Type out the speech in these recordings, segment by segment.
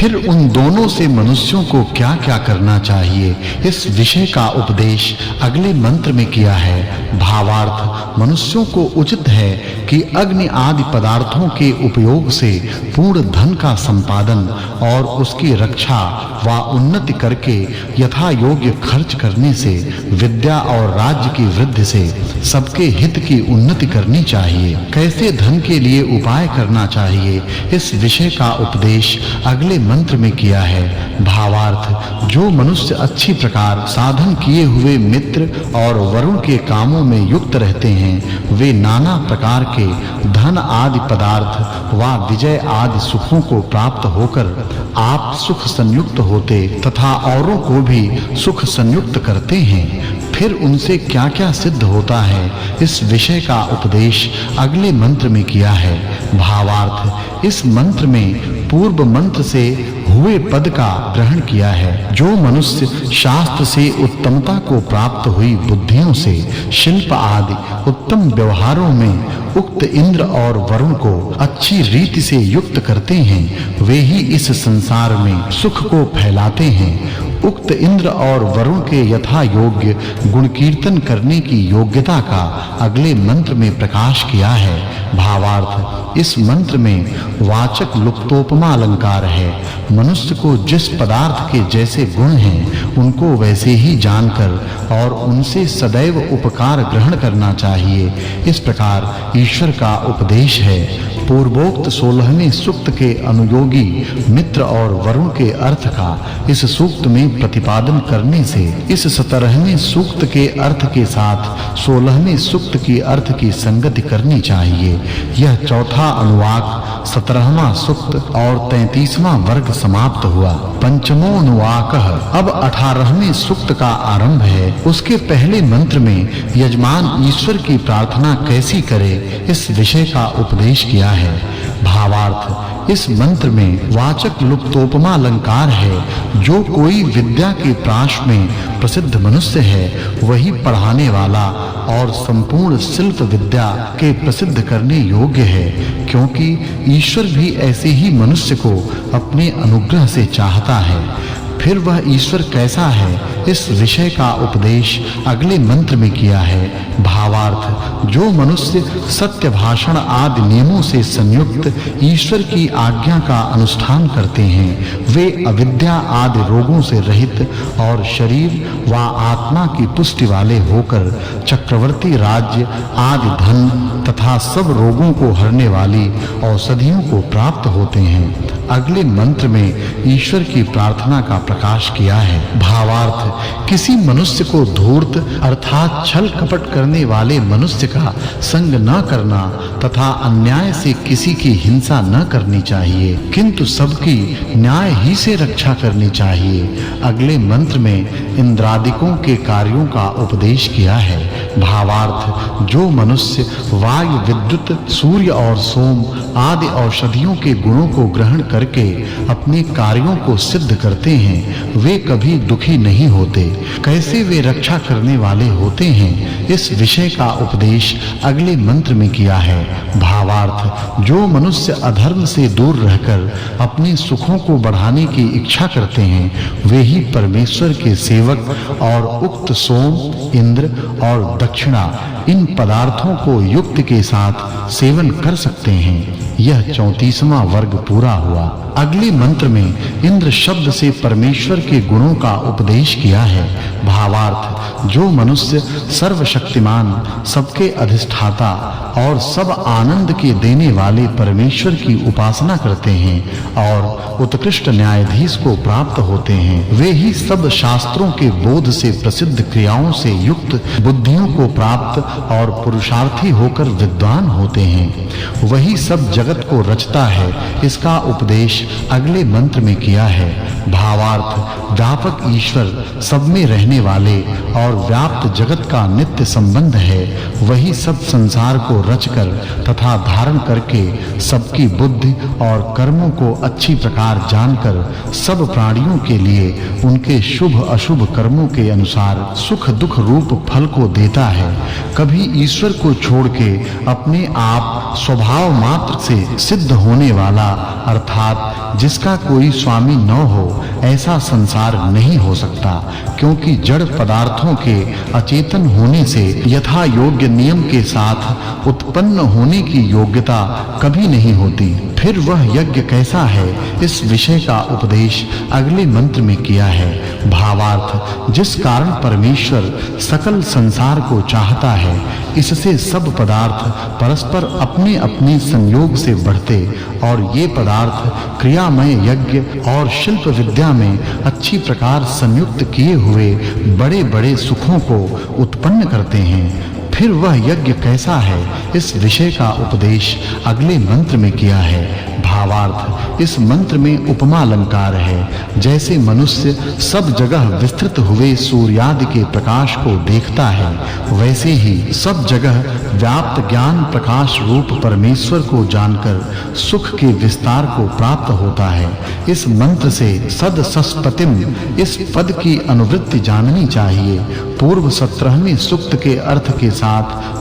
फिर उन दोनों से मनुष्यों को क्या-क्या करना चाहिए, इस विषय का उपदेश अगले मंत्र में किया है। भावार्थ, मनुष्यों को उचित है कि अग्नि आदि पदार्थों के उपयोग से पूर्ण धन का संपादन और उसकी रक्षा व उन्नति करके यथा योग्य खर्च करने से विद्या और राज्य की वृद्धि से सबके हित की उन्नति करनी चाहिए। कैसे धन के लिए उपाय करना चाहिए, इस विषय का उपदेश अगले मंत्र में किया है। भावार्थ, जो मनुष्य अच्छी प्रकार साधन किए हुए मित्र और वरुण के कामों में युक्त रहते हैं, वे नाना प्रकार के धन आदि पदार्थ व विजय आदि सुखों को प्राप्त होकर आप सुख संयुक्त होते तथा औरों को भी सुख संयुक्त करते हैं। फिर उनसे क्या-क्या सिद्ध होता है, इस विषय का उपदेश अगले मंत्र में किया है। भावार्थ, इस मंत्र में पूर्व मंत्र से हुए पद का ग्रहण किया है। जो मनुष्य शास्त्र से उत्तमता को प्राप्त हुई बुद्धियों से शिल्प आदि उत्तम व्यवहारों में उक्त इंद्र और वरुण को अच्छी रीति से युक्त करते हैं, वे ही इस संसार में सुख को फैलाते हैं। उक्त इंद्र और वरुण के यथा योग्य गुण कीर्तन करने की योग्यता का अगले मंत्र में प्रकाश किया है। भावार्थ, इस मंत्र में वाचक् लुप्तोपमा अलंकार है। मनुष्य को जिस पदार्थ के जैसे गुण हैं, उनको वैसे ही जानकर और उनसे सदैव उपकार ग्रहण करना चाहिए, इस प्रकार ईश्वर का उपदेश है। पूर्वोक्त 16वें सूक्त के अनुयोगी मित्र और वरुण के अर्थ का इस सूक्त में प्रतिपादन करने से इस 17वें सूक्त के अर्थ के साथ 16वें सूक्त की अर्थ की संगति करनी चाहिए। यह चौथा अनुवाक 17वां सूक्त और 33वां वर्ग समाप्त हुआ। पंचमो अनुवाकः अब 18वें सूक्त का आरंभ है। उसके पहले मंत्र में यजमान ईश्वर की प्रार्थना कैसी करे, इस विषय का उपदेश किया है। भावार्थ, इस मंत्र में वाचक् लुप्तोपमा अलंकार है। जो कोई विद्या के प्राश में प्रसिद्ध मनुष्य है, वही पढ़ाने वाला और संपूर्ण शिल्प विद्या के प्रसिद्ध करने योग्य है, क्योंकि ईश्वर भी ऐसे ही मनुष्य को अपने अनुग्रह से चाहता है। फिर वह ईश्वर कैसा है, इस विषय का उपदेश अगले मंत्र में किया है। भावार्थ, जो मनुष्य सत्य भाषण आदि नियमों से संयुक्त ईश्वर की आज्ञा का अनुष्ठान करते हैं, वे अविद्या आदि रोगों से रहित और शरीर व आत्मा की पुष्टि वाले होकर चक्रवर्ती राज्य आदि धन तथा सब रोगों को हरने वाली औषधियों को प्राप्त होते हैं। अगले मंत्र में ईश्वर की प्रार्थना का प्रकाश किया है। भावार्थ, किसी मनुष्य को धूर्त अर्थात छल कपट करने वाले मनुष्य का संग न करना तथा अन्याय से किसी की हिंसा न करनी चाहिए, किंतु सबकी न्याय ही से रक्षा करनी चाहिए। अगले मंत्र में इंद्रादिकों के कार्यों का उपदेश किया है। भावार्थ, जो मनुष्य वायु, विद्युत, सूर्य और सोम आदि औषधियों के गुणों को ग्रहण करके अपने कार्यों को सिद्ध करते हैं, वे कभी दुखी नहीं होते। कैसे वे रक्षा करने वाले होते हैं, इस विषय का उपदेश अगले मंत्र में किया है। भावार्थ, जो मनुष्य अधर्म से दूर रहकर अपने सुखों को बढ़ाने की इच्छा करते हैं, वे ही परमेश्वर के सेवक और उक्त सोम, इंद्र और दक्षिणा इन पदार्थों को युक्त के साथ सेवन कर सकते हैं। यह 34वां वर्ग पूरा हुआ। अगले मंत्र में इंद्र शब्द से परमेश्वर के गुणों का उपदेश किया है। भावार्थ, जो मनुष्य सर्वशक्तिमान, सबके अधिष्ठाता और सब आनंद के देने वाले परमेश्वर की उपासना करते हैं और उत्कृष्ट न्यायाधीश को प्राप्त होते हैं, वे ही सब शास्त्रों के बोध से प्रसिद्ध क्रियाओं से युक्त बुद्धियों को प्राप्त और पुरुषार्थी होकर विद्वान होते हैं। वही सब जगत को रचता है, इसका उपदेश अगले मंत्र में किया है। भावार्थ, व्यापक ईश्वर सब में रहने वाले और व्याप्त जगत का नित्य संबंध है। वही सब संसार को रचकर तथा धारण करके सबकी बुद्धि और कर्मों को अच्छी प्रकार जानकर सब प्राणियों के लिए उनके शुभ अशुभ कर्मों के अनुसार सुख दुख रूप फल को देता है। कभी ईश्वर को छोड़ के अपने आप स्वभाव मात्र से सिद्ध होने वाला अर्थात बाद जिसका कोई स्वामी न हो ऐसा संसार नहीं हो सकता, क्योंकि जड़ पदार्थों के अचेतन होने से यथा योग्य नियम के साथ उत्पन्न होने की योग्यता कभी नहीं होती। फिर वह यज्ञ कैसा है, इस विषय का उपदेश अगले मंत्र में किया है। भावार्थ, जिस कारण परमेश्वर सकल संसार को चाहता है, इससे सब पदार्थ परस्पर अपने-अपने संयोग से बढ़ते और ये पदार्थ क्रियामय यज्ञ और शिल्प विद्या में अच्छी प्रकार संयुक्त किए हुए बड़े-बड़े सुखों को उत्पन्न करते हैं। फिर वह यज्ञ कैसा है, इस विषय का उपदेश अगले मंत्र में किया है। भावार्थ, इस मंत्र में उपमा अलंकार है। जैसे मनुष्य सब जगह विस्तृत हुए सूर्यादि के प्रकाश को देखता है, वैसे ही सब जगह व्याप्त ज्ञान प्रकाश रूप परमेश्वर को जानकर सुख के विस्तार को प्राप्त होता है। इस मंत्र से सद सस्पतिम इस पद की अनुवृत्ति जाननी चाहिए। पूर्व 17वें सूक्त के अर्थ के साथ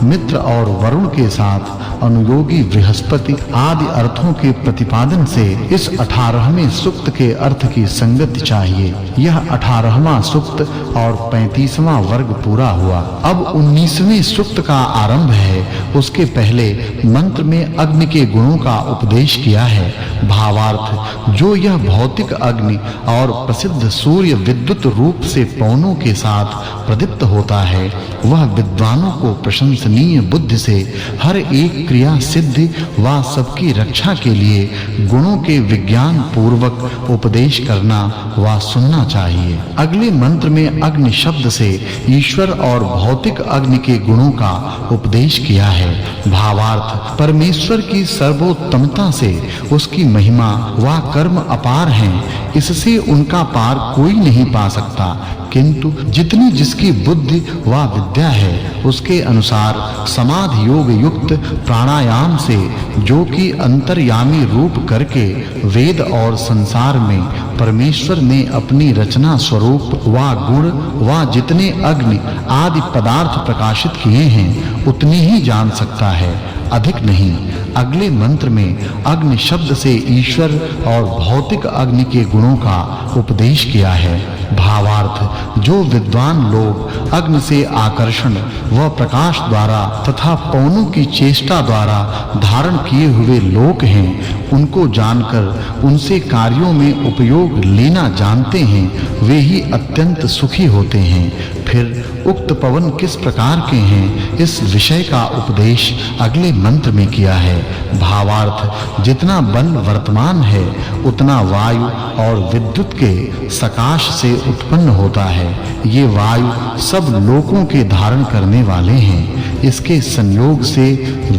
मित्र और वरुण के साथ अनुयोगी बृहस्पति आदि अर्थों के प्रतिपादन से इस 18वें सूक्त के अर्थ की संगति चाहिए। यह 18वां सूक्त और 35वां वर्ग पूरा हुआ। अब 19वें सूक्त का आरंभ है। उसके पहले मंत्र में अग्नि के गुणों का उपदेश किया है। भावार्थ, जो यह भौतिक अग्नि और प्रसिद्ध सूर्य विद्युत रूप से पवनों के साथ प्रदीप्त होता है, वह विद्वानों को प्रशंसनीय बुद्धि से हर एक क्रिया सिद्धि व सबकी रक्षा के लिए गुणों के विज्ञान पूर्वक उपदेश करना व सुनना चाहिए। अगले मंत्र में अग्नि शब्द से ईश्वर और भौतिक अग्नि के गुणों का उपदेश किया है। भावार्थ, परमेश्वर की सर्वोत्तमता से उसकी महिमा व कर्म अपार हैं, इससे उनका पार कोई नहीं पा सकता, किंतु जितनी जिसकी बुद्धि व विद्या है उसके अनुसार समाधि योग युक्त प्राणायाम से, जो कि अंतर्यामी रूप करके वेद और संसार में परमेश्वर ने अपनी रचना स्वरूप व गुण व जितने अग्नि आदि पदार्थ प्रकाशित किए हैं उतने ही जान सकता है, अधिक नहीं। अगले मंत्र में अग्नि शब्द से ईश्वर और भौतिक अग्नि के गुणों का उपदेश किया है। भावार्थ, जो विद्वान लोग अग्नि से आकर्षण व प्रकाश द्वारा तथा पवनों की चेष्टा द्वारा धारण किए हुए लोक हैं, उनको जानकर उनसे कार्यों में उपयोग लेना जानते हैं, वे ही अत्यंत सुखी होते हैं। फिर उक्त पवन किस प्रकार के हैं, इस विषय का उपदेश अगले मंत्र में किया है। भावार्थ, जितना बल वर्तमान है उतना वायु और विद्युत के सकाश से उत्पन्न होता है। ये वायु सब लोकों के धारण करने वाले हैं। इसके संयोग से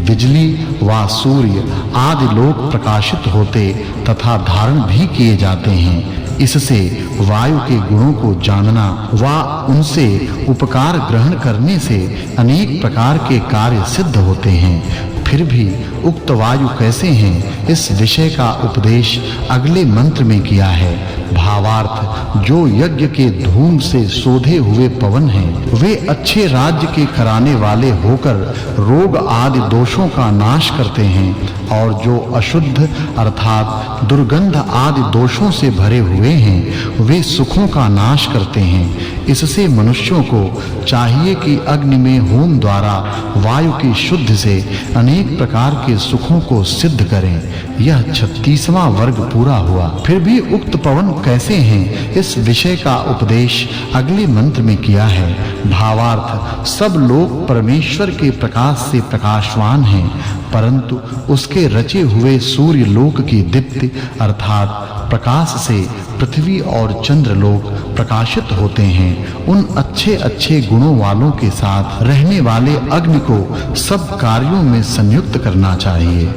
बिजली व सूर्य आदि लोक प्रकाशित होते तथा धारण भी किए जाते हैं। इससे वायु के गुणों को जानना व उनसे उपकार ग्रहण करने से अनेक प्रकार के कार्य सिद्ध होते हैं। फिर भी उक्त वायु कैसे हैं, इस विषय का उपदेश अगले मंत्र में किया है। भावार्थ, जो यज्ञ के धूम से शोधे हुए पवन हैं, वे अच्छे राज्य के कराने वाले होकर रोग आदि दोषों का नाश करते हैं, और जो अशुद्ध अर्थात दुर्गंध आदि दोषों से भरे हुए हैं, वे सुखों का नाश करते हैं। इससे मनुष्यों को चाहिए कि अग्नि में होम द्वारा वायु की शुद्धि से अनेक प्रकार के सुखों को सिद्ध करें। यह 36वां वर्ग पूरा हुआ। फिर भी उक्त पवन कैसे हैं, इस विषय का उपदेश अगले मंत्र में किया है। भावार्थ, सब लोग परमेश्वर के प्रकाश से प्रकाशवान हैं, परंतु उसके रचे हुए सूर्य लोक की दीप्ति अर्थात प्रकाश से पृथ्वी और चंद्र लोक प्रकाशित होते हैं। उन अच्छे गुणों वालों के साथ रहने वाले अग्नि को सब कार्यों में संयुक्त करना चाहिए।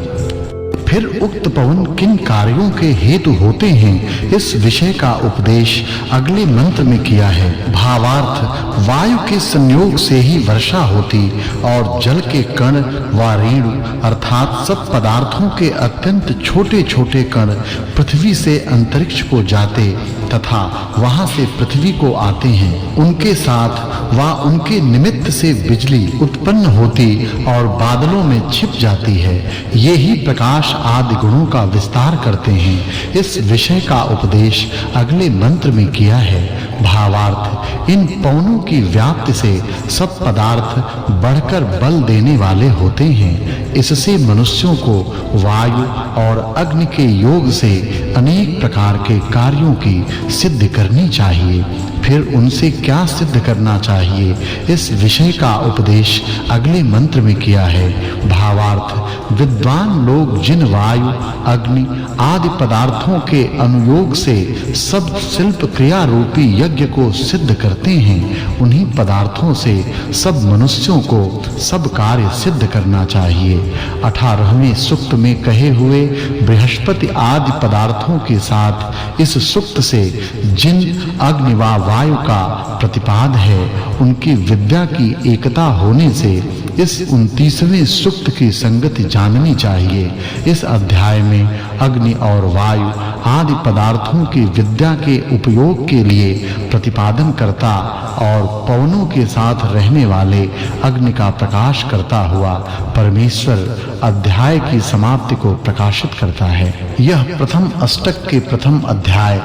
फिर उक्त पवन किन कार्यों के हेतु होते हैं, इस विषय का उपदेश अगले मंत्र में किया है। भावार्थ, वायु के संयोग से ही वर्षा होती और जल के कण व रेणु अर्थात सब पदार्थों के अत्यंत छोटे-छोटे कण पृथ्वी से अंतरिक्ष को जाते तथा वहां से पृथ्वी को आते हैं। उनके साथ व उनके निमित्त से बिजली उत्पन्न होती और बादलों में छिप जाती है। ये ही प्रकाश आदि गुणों का विस्तार करते हैं, इस विषय का उपदेश अगले मंत्र में किया है। भावार्थ, इन पवनों की व्याप्ति से सब पदार्थ बढ़कर बल देने वाले होते हैं। इससे मनुष्यों को वायु और अग्नि के योग से अनेक प्रकार के कार्यों की सिद्धि करनी चाहिए। फिर उनसे क्या सिद्ध करना चाहिए, इस विषय का उपदेश अगले मंत्र में किया है। भावार्थ, विद्वान लोग जिन वायु, अग्नि आदि पदार्थों के अनुयोग से सब शिल्प क्रिया रूपी यज्ञ को सिद्ध करते हैं, उन्हीं पदार्थों से सब मनुष्यों को सब कार्य सिद्ध करना चाहिए। 18वें सूक्त में कहे हुए बृहस्पति आदि पदार्थों के साथ इस सूक्त से जिन अग्नि व वायु का प्रतिपाद है, उनकी विद्या की एकता होने से इस 29वें सूक्त की संगति जाननी चाहिए। इस अध्याय में अग्नि और वायु आदि पदार्थों की विद्या के उपयोग के लिए प्रतिपादन करता और पवनों के साथ रहने वाले अग्नि का प्रकाश करता हुआ परमेश्वर अध्याय की समाप्ति को प्रकाशित करता है। यह प्रथम अष्टक के प्रथम अध्याय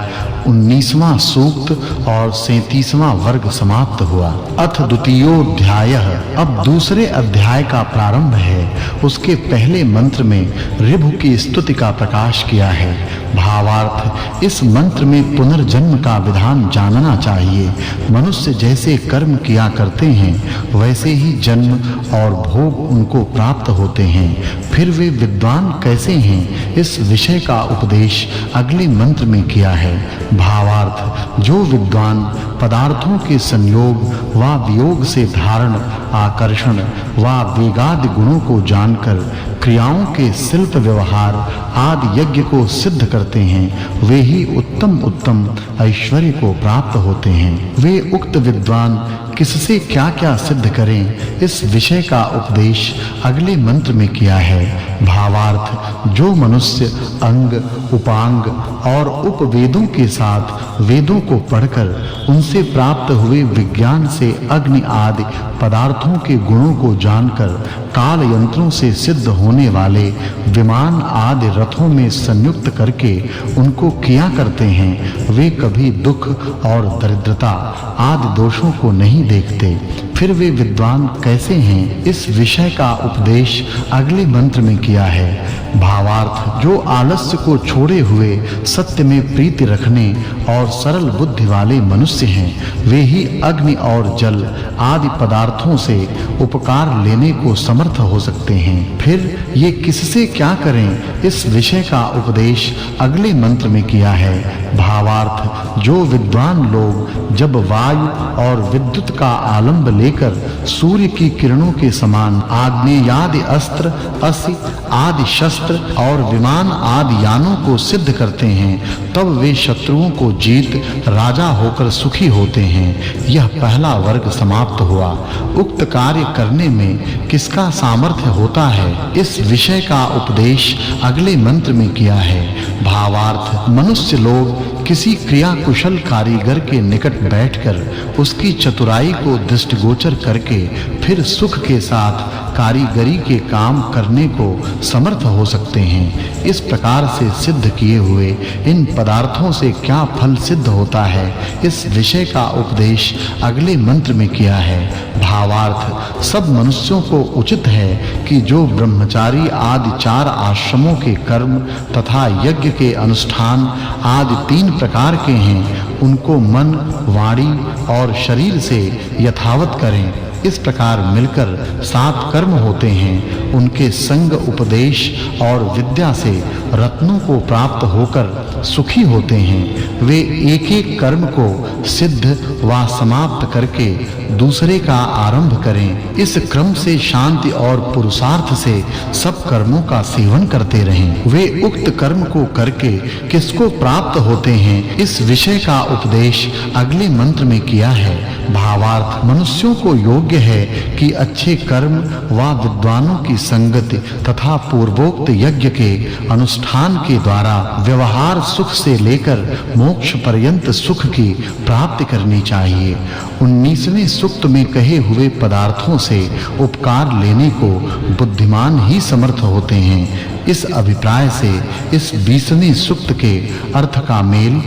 19वां सूक्त और 37वां वर्ग समाप्त हुआ। अथ द्वितीयोध्यायः, अब दूसरे अध्याय का प्रारंभ है। उसके पहले मंत्र में ऋभु की स्तुति का प्रकाश किया है। भावार्थ, इस मंत्र में पुनर्जन्म का विधान जानना चाहिए। मनुष्य जैसे कर्म किया करते हैं, वैसे ही जन्म और भोग उनको प्राप्त होते हैं। फिर वे विद्वान कैसे हैं, इस विषय का उपदेश अगले मंत्र में किया है। भावार्थ, जो विद्वान पदार्थों के संयोग व वियोग से धारण, आकर्षण व वेगादि गुणों को जानकर क्रियाओं के शिल्प व्यवहार आदि यज्ञ को सिद्ध करते हैं, वे ही उत्तम ऐश्वर्य को प्राप्त होते हैं। वे उक्त विद्वान किससे क्या-क्या सिद्ध करें, इस विषय का उपदेश अगले मंत्र में किया है। भावार्थ, जो मनुष्य अंग, उपांग और उपवेदों के साथ वेदों को पढ़कर उनसे प्राप्त हुए विज्ञान से अग्नि आदि पदार्थों के गुणों को जानकर काल यंत्रों से सिद्ध होने वाले विमान आदि रथों में संयुक्त करके उनको किया करते हैं, वे कभी दुख और दरिद्रता आदि दोषों को नहीं देखते। फिर वे विद्वान कैसे हैं, इस विषय का उपदेश अगले मंत्र में किया है। भावार्थ, जो आलस्य को छोड़े हुए सत्य में प्रीति रखने और सरल बुद्धि वाले मनुष्य हैं, वे ही अग्नि और जल आदि पदार्थों से उपकार लेने को समर्थ हो सकते हैं। फिर ये किससे क्या करें, इस विषय का उपदेश अगले मंत्र में किया है। भावार्थ, जो विद्वान लोग जब वायु और विद्युत का आलंब लेकर सूर्य की किरणों के समान आग्नेयादि अस्त्र, असि आदि शस्त्र और विमान आदि यानों को सिद्ध करते हैं, तब वे शत्रुओं को जीत राजा होकर सुखी होते हैं। यह पहला वर्ग समाप्त हुआ। उक्त कार्य करने में किसका सामर्थ्य होता है, इस विषय का उपदेश अगले मंत्र में किया है। भावार्थ, मनुष्य लोग किसी क्रिया कुशल कारीगर के निकट बैठकर उसकी चतुराई को दृष्टिगोचर करके फिर सुख के साथ कारीगरी के काम करने को समर्थ हो सकते हैं। इस प्रकार से सिद्ध किए हुए इन पदार्थों से क्या फल सिद्ध होता है, इस विषय का उपदेश अगले मंत्र में किया है। भावार्थ, सब मनुष्यों को उचित है कि जो ब्रह्मचारी आदि 4 आश्रमों के कर्म तथा यज्ञ के अनुष्ठान आदि 3 प्रकार के हैं, उनको मन, वाणी और शरीर से यथावत करें। इस प्रकार मिलकर 7 कर्म होते हैं। उनके संग, उपदेश और विद्या से रत्नों को प्राप्त होकर सुखी होते हैं। वे एक-एक कर्म को सिद्ध व समाप्त करके दूसरे का आरंभ करें। इस क्रम से शांति और पुरुषार्थ से सब कर्मों का सेवन करते रहें। वे उक्त कर्म को करके किसको प्राप्त होते हैं, इस विषय का उपदेश अगले मंत्र में किया है। भावार्थ, मनुष्यों को योग्य योग्य है कि अच्छे कर्म व विद्वानों की संगति तथा पूर्वोक्त यज्ञ के अनुष्ठान के द्वारा व्यवहार सुख से लेकर मोक्ष पर्यंत सुख की प्राप्ति करनी चाहिए। 19वें सूक्त में कहे हुए पदार्थों से उपकार लेने को बुद्धिमान ही समर्थ होते हैं। इस अभिप्राय से इस 20वें सूक्त के अर्थ का मेल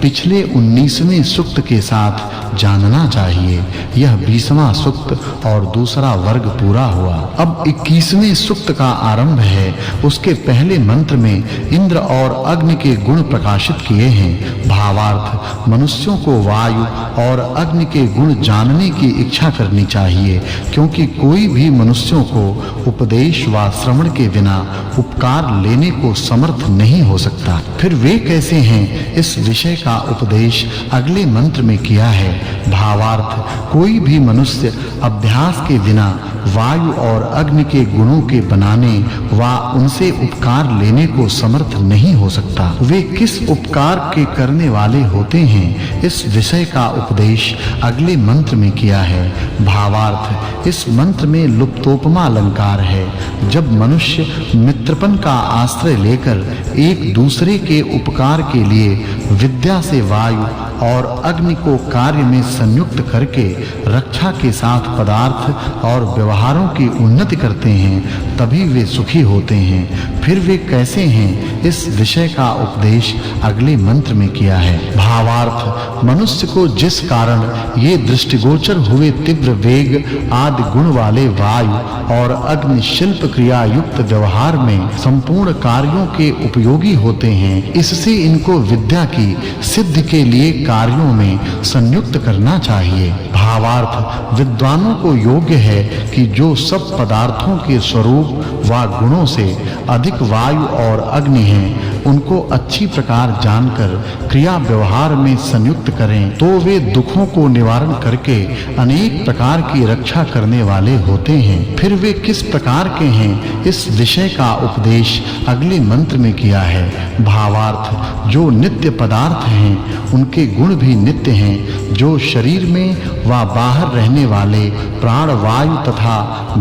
पिछले 19वें सूक्त के साथ जानना चाहिए। यह 20वां सूक्त और दूसरा वर्ग पूरा हुआ। अब 21वें सूक्त का आरंभ है। उसके पहले मंत्र में इंद्र और अग्नि के गुण प्रकाशित किए हैं। भावार्थ, मनुष्यों को वायु और अग्नि के गुण जानने की इच्छा करनी चाहिए, क्योंकि कोई भी मनुष्यों को उपदेश व श्रवण के बिना उपकार लेने को समर्थ नहीं हो सकता। फिर वे कैसे हैं, इस विषय का उपदेश अगले मंत्र में किया है। भावार्थ, कोई भी मनुष्य अभ्यास के बिना वायु और अग्नि के गुणों के बनाने व उनसे उपकार लेने को समर्थ नहीं हो सकता। वे किस उपकार के करने वाले होते हैं, इस विषय का उपदेश अगले मंत्र में किया है। भावार्थ, इस मंत्र में लुप्तोपमा अलंकार है। जब मनुष्य मित्रपन का आश्रय लेकर एक दूसरे के उपकार के लिए विद्या से वायु और अग्नि को कार्य में संयुक्त करके रक्षा के साथ पदार्थ और व्यवहारों की उन्नति करते हैं, तभी वे सुखी होते हैं। फिर वे कैसे हैं, इस विषय का उपदेश अगले मंत्र में किया है। भावार्थ, मनुष्य को जिस कारण ये दृष्टिगोचर हुए तीव्र वेग आदि गुण वाले वायु और अग्नि शिल्प क्रिया युक्त व्यवहार में संपूर्ण कार्यों के उपयोगी होते हैं, इससे इनको विद्या की सिद्धि के लिए कार्यों में संयुक्त करना चाहिए। भावार्थ, विद्वानों को योग्य है कि जो सब पदार्थों के स्वरूप व गुणों से अधिक वायु और अग्नि हैं, उनको अच्छी प्रकार जानकर क्रिया व्यवहार में संयुक्त करें, तो वे दुखों को निवारण करके अनेक प्रकार की रक्षा करने वाले होते हैं। फिर वे किस प्रकार के हैं, इस विषय का उपदेश अगले मंत्र में किया है। भावार्थ, जो नित्य पदार्थ हैं, उनके गुण भी नित्य हैं। जो शरीर में व बाहर रहने वाले प्राण वायु तथा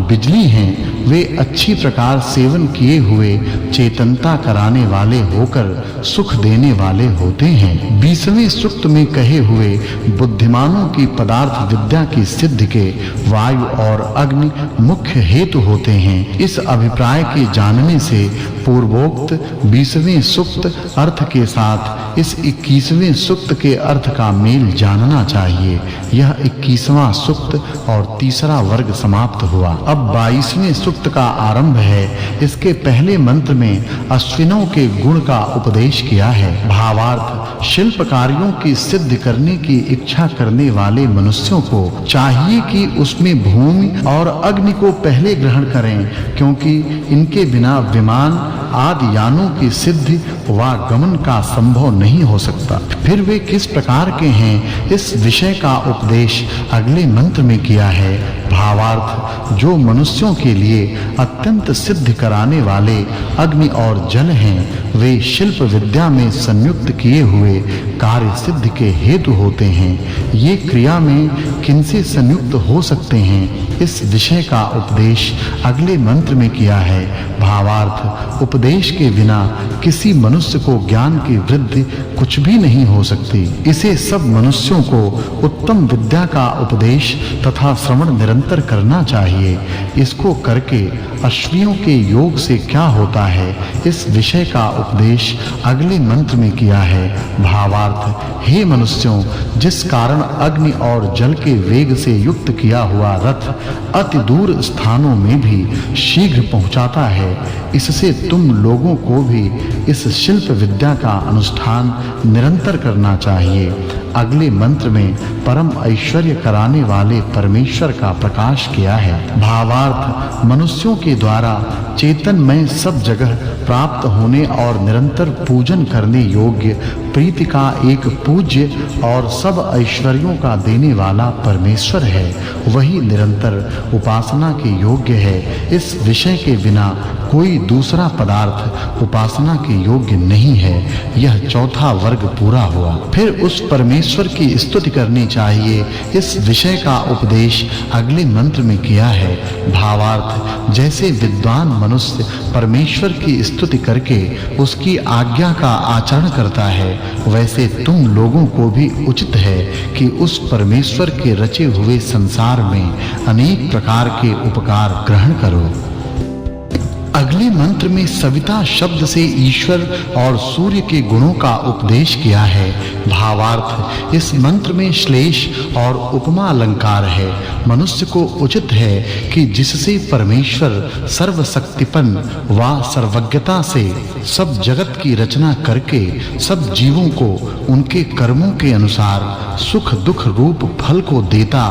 बिजली हैं, वे अच्छी प्रकार सेवन किए हुए चेतनता कराने वाले होकर सुख देने वाले होते हैं। 20वें सूक्त में कहे हुए बुद्धिमानों की पदार्थ विद्या की सिद्धि के वायु और अग्नि मुख्य हेतु होते हैं। इस अभिप्राय के जानने से पूर्वोक्त 20वें सूक्त अर्थ के साथ इस 21वें सूक्त के अर्थ का मेल जानना चाहिए। यह 21वां सूक्त और तीसरा वर्ग समाप्त हुआ। अब 22वें सूक्त का आरंभ है। इसके पहले मंत्र में अश्विनों के गुण का उपदेश किया है। भावार्थ, शिल्प कार्यों की सिद्धि करने की इच्छा करने वाले मनुष्यों को चाहिए कि उसमें भूमि और अग्नि को पहले ग्रहण करें, क्योंकि इनके बिना विमान आदि यानों की सिद्धि व गमन का संभव नहीं हो सकता। फिर वे किस प्रकार के हैं, इस विषय का उपदेश अगले मंत्र में किया है। भावार्थ, जो मनुष्यों के लिए अत्यंत सिद्ध कराने वाले अग्नि और जल हैं, वे शिल्प विद्या में संयुक्त किए हुए कार्य सिद्धि के हेतु होते हैं। ये क्रिया में किनसे संयुक्त हो सकते हैं, इस विषय का उपदेश अगले मंत्र में किया है। भावार्थ, उपदेश के बिना किसी मनुष्य को ज्ञान की वृद्धि कुछ भी नहीं हो सकती। इसे सब मनुष्यों को उत्तम विद्या का उपदेश तथा श्रवण निरंतर करना चाहिए। इसको करके अश्वियों के योग से क्या होता है, इस विषय का उपदेश अगले मंत्र में किया है। भावार्थ, हे मनुष्यों, जिस कारण अग्नि और जल के वेग से युक्त किया हुआ रथ अति दूर स्थानों में भी शीघ्र पहुंचाता है, इससे तुम लोगों को भी इस शिल्प विद्या का अनुष्ठान निरंतर करना चाहिए। अगले मंत्र में परम ऐश्वर्य कराने वाले परमेश्वर का प्रकाश किया है। भावार्थ, मनुष्यों के द्वारा चेतनमय सब जगह प्राप्त होने और निरंतर पूजन करने योग्य प्रीति का एक पूज्य और सब ऐश्वर्यों का देने वाला परमेश्वर है। वही निरंतर उपासना के योग्य है। इस विषय के बिना कोई दूसरा पदार्थ उपासना के योग्य नहीं है। यह चौथा वर्ग पूरा हुआ। फिर उस परमेश्वर की स्तुति करनी चाहिए। इस विषय का उपदेश अगले मंत्र में किया है। भावार्थ, जैसे विद्वान मनुष्य परमेश्वर की स्तुति करके उसकी आज्ञा का आचरण करता है, वैसे तुम लोगों को भी उचित है कि उस परमेश्वर के रचे हुए संसार में अनेक प्रकार के उपकार ग्रहण करो। अगले मंत्र में सविता शब्द से ईश्वर और सूर्य के गुणों का उपदेश किया है। भावार्थ, इस मंत्र में श्लेष और उपमा अलंकार है। मनुष्य को उचित है कि जिससे परमेश्वर सर्वशक्तिपन व सर्वज्ञता से सब जगत की रचना करके सब जीवों को उनके कर्मों के अनुसार सुख दुख रूप फल को देता,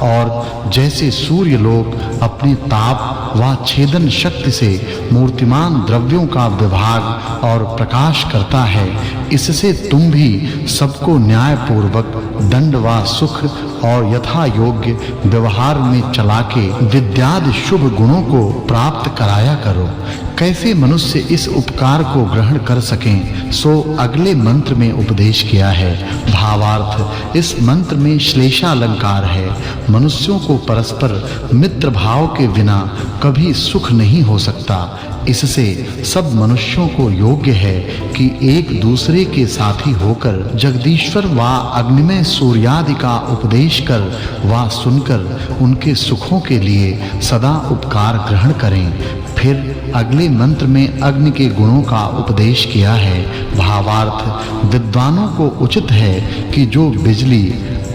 और जैसे सूर्य लोग अपने ताप व छेदन शक्ति से मूर्तिमान द्रव्यों का विभाग और प्रकाश करता है, इससे तुम भी सबको न्याय पूर्वक दंड व सुख और यथा योग्य व्यवहार में चला के विद्यादि शुभ गुणों को प्राप्त कराया करो। कैसे मनुष्य इस उपकार को ग्रहण कर सकें, सो अगले मंत्र में उपदेश किया है। भावार्थ, इस मंत्र में श्लेषालंकार है। मनुष्यों को परस्पर मित्र भाव के बिना कभी सुख नहीं हो सकता। इससे सब मनुष्यों को योग्य है कि एक दूसरे के साथी होकर जगदीश्वर व अग्निमय सूर्यादि का उपदेश कर व सुनकर उनके सुखों के लिए सदा उपकार ग्रहण करें। फिर अगले मंत्र में अग्नि के गुणों का उपदेश किया है। भावार्थ, विद्वानों को उचित है कि जो बिजली,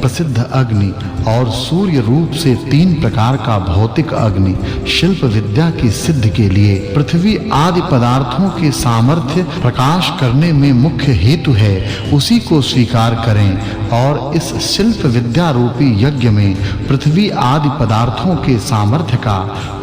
प्रसिद्ध अग्नि और सूर्य रूप से 3 प्रकार का भौतिक अग्नि शिल्प विद्या की सिद्धि के लिए पृथ्वी आदि पदार्थों के सामर्थ्य प्रकाश करने में मुख्य हेतु है, उसी को स्वीकार करें और इस शिल्प विद्या रूपी यज्ञ में पृथ्वी आदि पदार्थों के सामर्थ्य का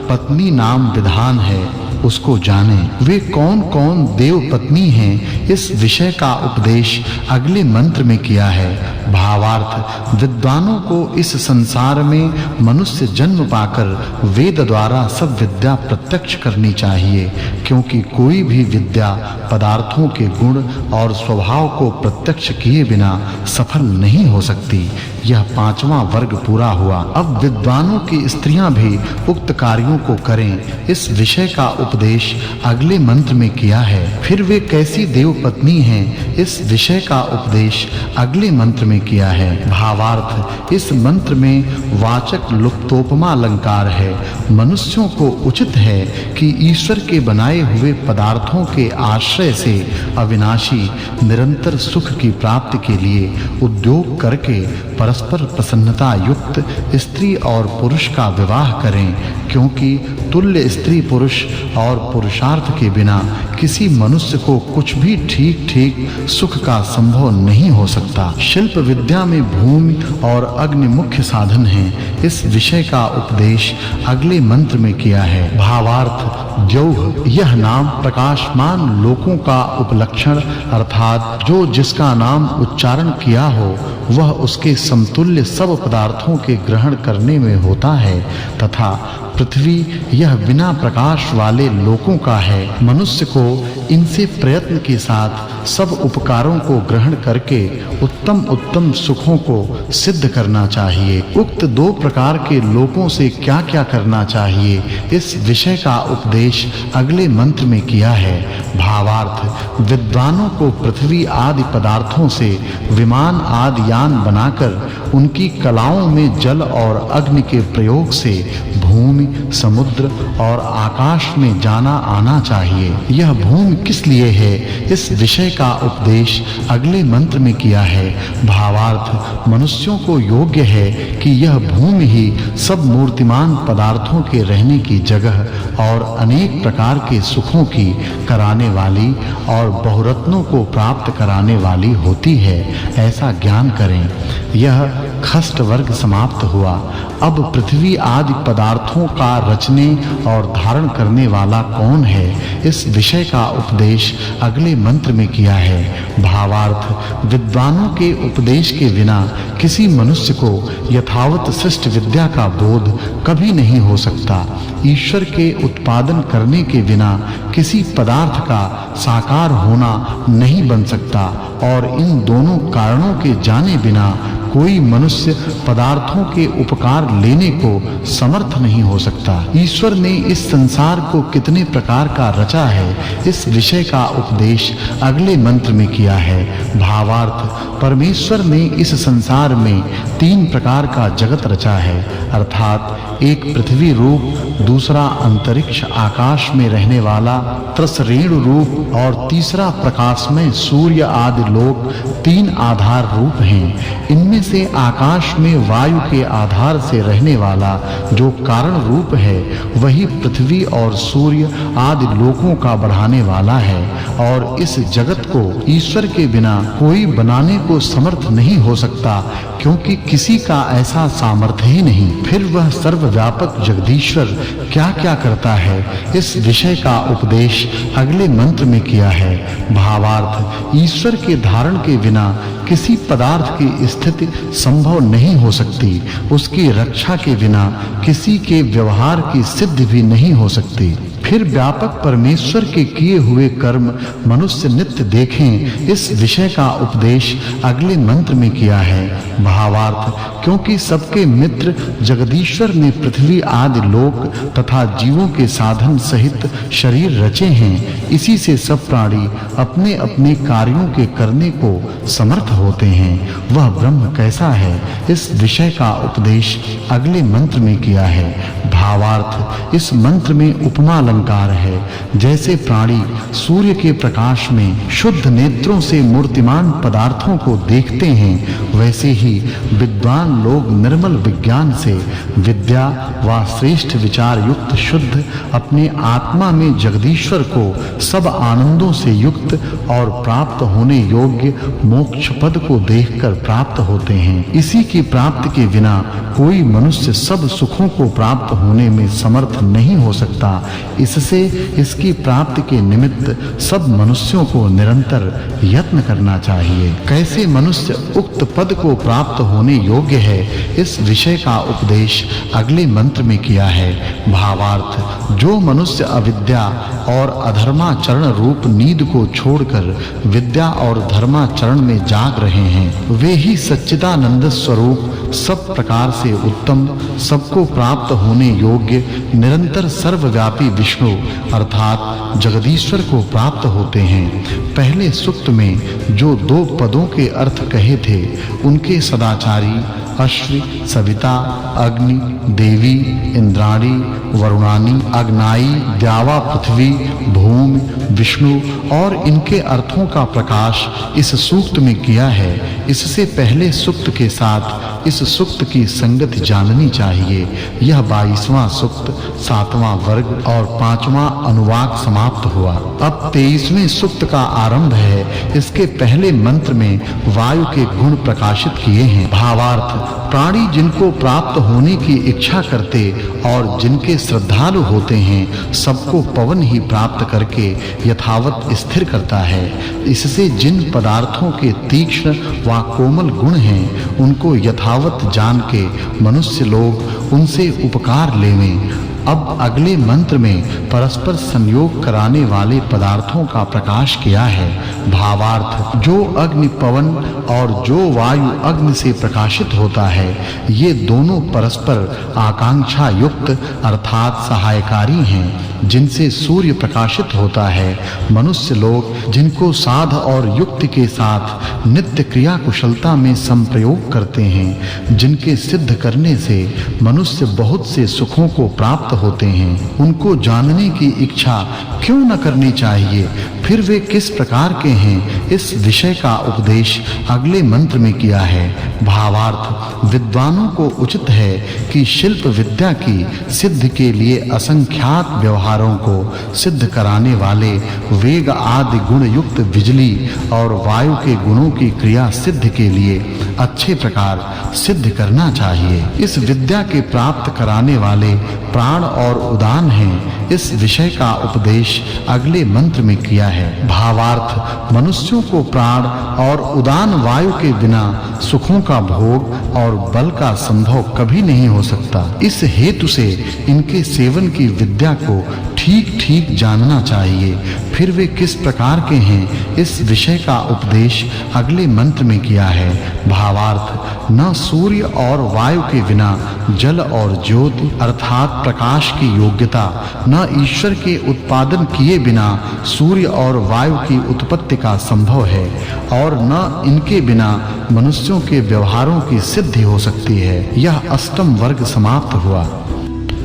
पत्नी नाम विधान है, उसको जानें। वे कौन-कौन देव पत्नी हैं, इस विषय का उपदेश अगले मंत्र में किया है। भावार्थ, विद्वानों को इस संसार में मनुष्य जन्म पाकर वेद द्वारा सब विद्या प्रत्यक्ष करनी चाहिए, क्योंकि कोई भी विद्या पदार्थों के गुण और स्वभाव को प्रत्यक्ष किए बिना सफल नहीं हो सकती। यह 5वां वर्ग पूरा हुआ। अब विद्वानों की स्त्रियां भी उक्त कार्यों को करें, इस विषय का उपदेश अगले मंत्र में किया है। फिर वे कैसी देव पत्नी हैं, इस विषय का उपदेश अगले मंत्र में किया है। भावार्थ, इस मंत्र में वाचक् लुप्तोपमा अलंकार है। मनुष्यों को उचित है कि ईश्वर के बनाए हुए पदार्थों के आश्रय से अविनाशी निरंतर सुख की प्राप्ति के लिए उद्योग करके परस्पर प्रसन्नता युक्त स्त्री और पुरुष का विवाह करें, क्योंकि तुल्य स्त्री पुरुष और पुरुषार्थ के बिना किसी मनुष्य को कुछ भी ठीक-ठीक सुख का संभव नहीं हो सकता। शिल्प विद्या में भूमि और अग्नि मुख्य साधन हैं। इस विषय का उपदेश अगले मंत्र में किया है। भावार्थ, द्यौः, यह नाम प्रकाशमान लोकों का उपलक्षण अर्थात जो जिसका नाम उच्चारण किया हो वह उसके समतुल्य सब पदार्थों के ग्रहण करने में होता है, तथा पृथ्वी यह बिना प्रकाश वाले लोकों का है। मनुष्य को इनसे प्रयत्न के साथ सब उपकारों को ग्रहण करके उत्तम सुखों को सिद्ध करना चाहिए। उक्त 2 प्रकार के लोकों से क्या-क्या करना चाहिए, इस विषय का उपदेश अगले मंत्र में किया है। भावार्थ, विद्वानों को पृथ्वी आदि पदार्थों से विमान आदि यान बनाकर उनकी कलाओं में जल और अग्नि के प्रयोग से भूमि, समुद्र और आकाश में जाना आना चाहिए। यह भूमि किस लिए है, इस विषय का उपदेश अगले मंत्र में किया है। भावार्थ, मनुष्यों को योग्य है कि यह भूमि ही सब मूर्तिमान पदार्थों के रहने की जगह और अनेक प्रकार के सुखों की कराने वाली और बहुरत्नों को प्राप्त कराने वाली होती है, ऐसा ज्ञान करें। यह खष्ट वर्ग समाप्त हुआ। अब पृथ्वी आदि पदार्थों का रचने और धारण करने वाला कौन है, इस विषय का उपदेश अगले मंत्र में किया है। भावार्थ, विद्वानों के उपदेश के बिना किसी मनुष्य को यथावत सृष्ट विद्या का बोध कभी नहीं हो सकता। ईश्वर के उत्पादन करने के बिना किसी पदार्थ का साकार होना नहीं बन सकता और इन दोनों कारणों के जाने बिना कोई मनुष्य पदार्थों के उपकार लेने को समर्थ नहीं हो सकता। ईश्वर ने इस संसार को कितने प्रकार का रचा है, इस विषय का उपदेश अगले मंत्र में किया है। भावार्थ, परमेश्वर ने इस संसार में 3 प्रकार का जगत रचा है, अर्थात एक पृथ्वी रूप, दूसरा अंतरिक्ष आकाश में रहने वाला त्रसरेणु रूप और तीसरा प्रकाशमय सूर्य आदि लोक 3 आधार रूप हैं। इनमें से आकाश में वायु के आधार से रहने वाला जो कारण रूप है, वही पृथ्वी और सूर्य आदि लोकों का बढ़ाने वाला है और इस जगत को ईश्वर के बिना कोई बनाने को समर्थ नहीं हो सकता, क्योंकि किसी का ऐसा सामर्थ्य ही नहीं। फिर वह सर्वव्यापक जगदीश्वर क्या-क्या करता है, इस विषय का उपदेश अगले मंत्र में किया है। भावार्थ, ईश्वर के धारण के बिना किसी पदार्थ की स्थिति संभव नहीं हो सकती, उसकी रक्षा के बिना किसी के व्यवहार की सिद्धि भी नहीं हो सकती। फिर व्यापक परमेश्वर के किए हुए कर्म मनुष्य नित्य देखें, इस विषय का उपदेश अगले मंत्र में किया है। भावार्थ, क्योंकि सबके मित्र जगदीश्वर ने पृथ्वी आदि लोक तथा जीवों के साधन सहित शरीर रचे हैं, इसी से सब प्राणी अपने-अपने कार्यों के करने को समर्थ होते हैं। वह ब्रह्म कैसा है, इस विषय का उपदेश अगले मंत्र में किया है। भावार्थ, इस मंत्र में उपमा अलंकार है। जैसे प्राणी सूर्य के प्रकाश में शुद्ध नेत्रों से मूर्तिमान पदार्थों को देखते हैं, वैसे ही विद्वान लोग निर्मल विज्ञान से विद्या व श्रेष्ठ विचार युक्त शुद्ध अपने आत्मा में जगदीश्वर को सब आनंदों से युक्त और प्राप्त होने योग्य मोक्ष पद को देखकर प्राप्त होते हैं। इसी की प्राप्ति के बिना कोई मनुष्य सब सुखों को प्राप्त होने में समर्थ नहीं हो सकता। इससे इसकी प्राप्ति के निमित्त सब मनुष्यों को निरंतर यत्न करना चाहिए। कैसे मनुष्य उक्त पद को प्राप्त होने योग्य है, इस विषय का उपदेश अगले मंत्र में किया है। भावार्थ, जो मनुष्य अविद्या और अधर्माचरण रूप नींद को छोड़कर विद्या और धर्माचरण में जाग रहे हैं, वे ही सच्चिदानंद स्वरूप सब प्रकार से उत्तम, सबको प्राप्त होने योग्य निरंतर सर्वव्यापी विष्णु अर्थात जगदीश्वर को प्राप्त होते हैं। पहले सूक्त में जो 2 पदों के अर्थ कहे थे, उनके सदाचारी अश्वि, सविता, अग्नि, देवी, इंद्राणी, वरुणानी, अग्नाई, द्यावा, पृथ्वी, भूमि, विष्णु और इनके अर्थों का प्रकाश इस सूक्त में किया है। इससे पहले सूक्त के साथ इस सूक्त की संगति जाननी चाहिए। यह 22वां सूक्त, 7वां वर्ग और 5वां अनुवाक समाप्त हुआ। अब 23वें सूक्त का आरंभ है। इसके पहले मंत्र में वायु के गुण प्रकाशित किए हैं। भावार्थ, प्राणी जिनको प्राप्त होने की इच्छा करते और जिनके श्रद्धालु होते हैं, सबको पवन ही प्राप्त करके यथावत स्थिर करता है। इससे जिन पदार्थों के तीक्ष्ण व कोमल गुण हैं, उनको यथावत जान के मनुष्य लोग उनसे उपकार लेवें। अब अगले मंत्र में परस्पर संयोग कराने वाले पदार्थों का प्रकाश किया है। भावार्थ, जो अग्नि पवन और जो वायु अग्नि से प्रकाशित होता है, ये दोनों परस्पर आकांक्षा युक्त अर्थात सहायकारी हैं। जिनसे सूर्य प्रकाशित होता है, मनुष्य लोग जिनको साध और युक्ति के साथ नित्य क्रिया कुशलता में संप्रयोग करते हैं, जिनके सिद्ध करने से मनुष्य बहुत से सुखों को प्राप्त होते हैं, उनको जानने की इच्छा क्यों न करनी चाहिए। फिर वे किस प्रकार के हैं इस विषय का उपदेश अगले मंत्र में किया है। भावार्थ विद्वानों को उचित है कि शिल्प विद्या की सिद्धि के लिए असंख्यात व्यवहारों को सिद्ध कराने वाले वेग आदि गुण युक्त बिजली और वायु के गुणों की क्रिया सिद्ध के लिए अच्छे प्रकार सिद्ध करना चाहिए। इस विद्या के प्राप्त कराने वाले प्राण और उदान हैं। इस विषय का उपदेश अगले मंत्र में किया है। भावार्थ मनुष्यों को प्राण और उदान वायु के बिना सुखों का भोग और बल का संभव कभी नहीं हो सकता। इस हेतु से इनके सेवन की विद्या को ठीक-ठीक जानना चाहिए। फिर वे किस प्रकार के हैं इस विषय का उपदेश अगले मंत्र में किया है। भावार्थ न सूर्य और वायु के बिना जल और ज्योति अर्थात प्रकाश की योग्यता, न ईश्वर के उत्पादन किए बिना सूर्य और वायु की उत्पत्ति का संभव है और न इनके बिना मनुष्यों के व्यवहारों की सिद्धि हो सकती है। यह अष्टम वर्ग समाप्त हुआ।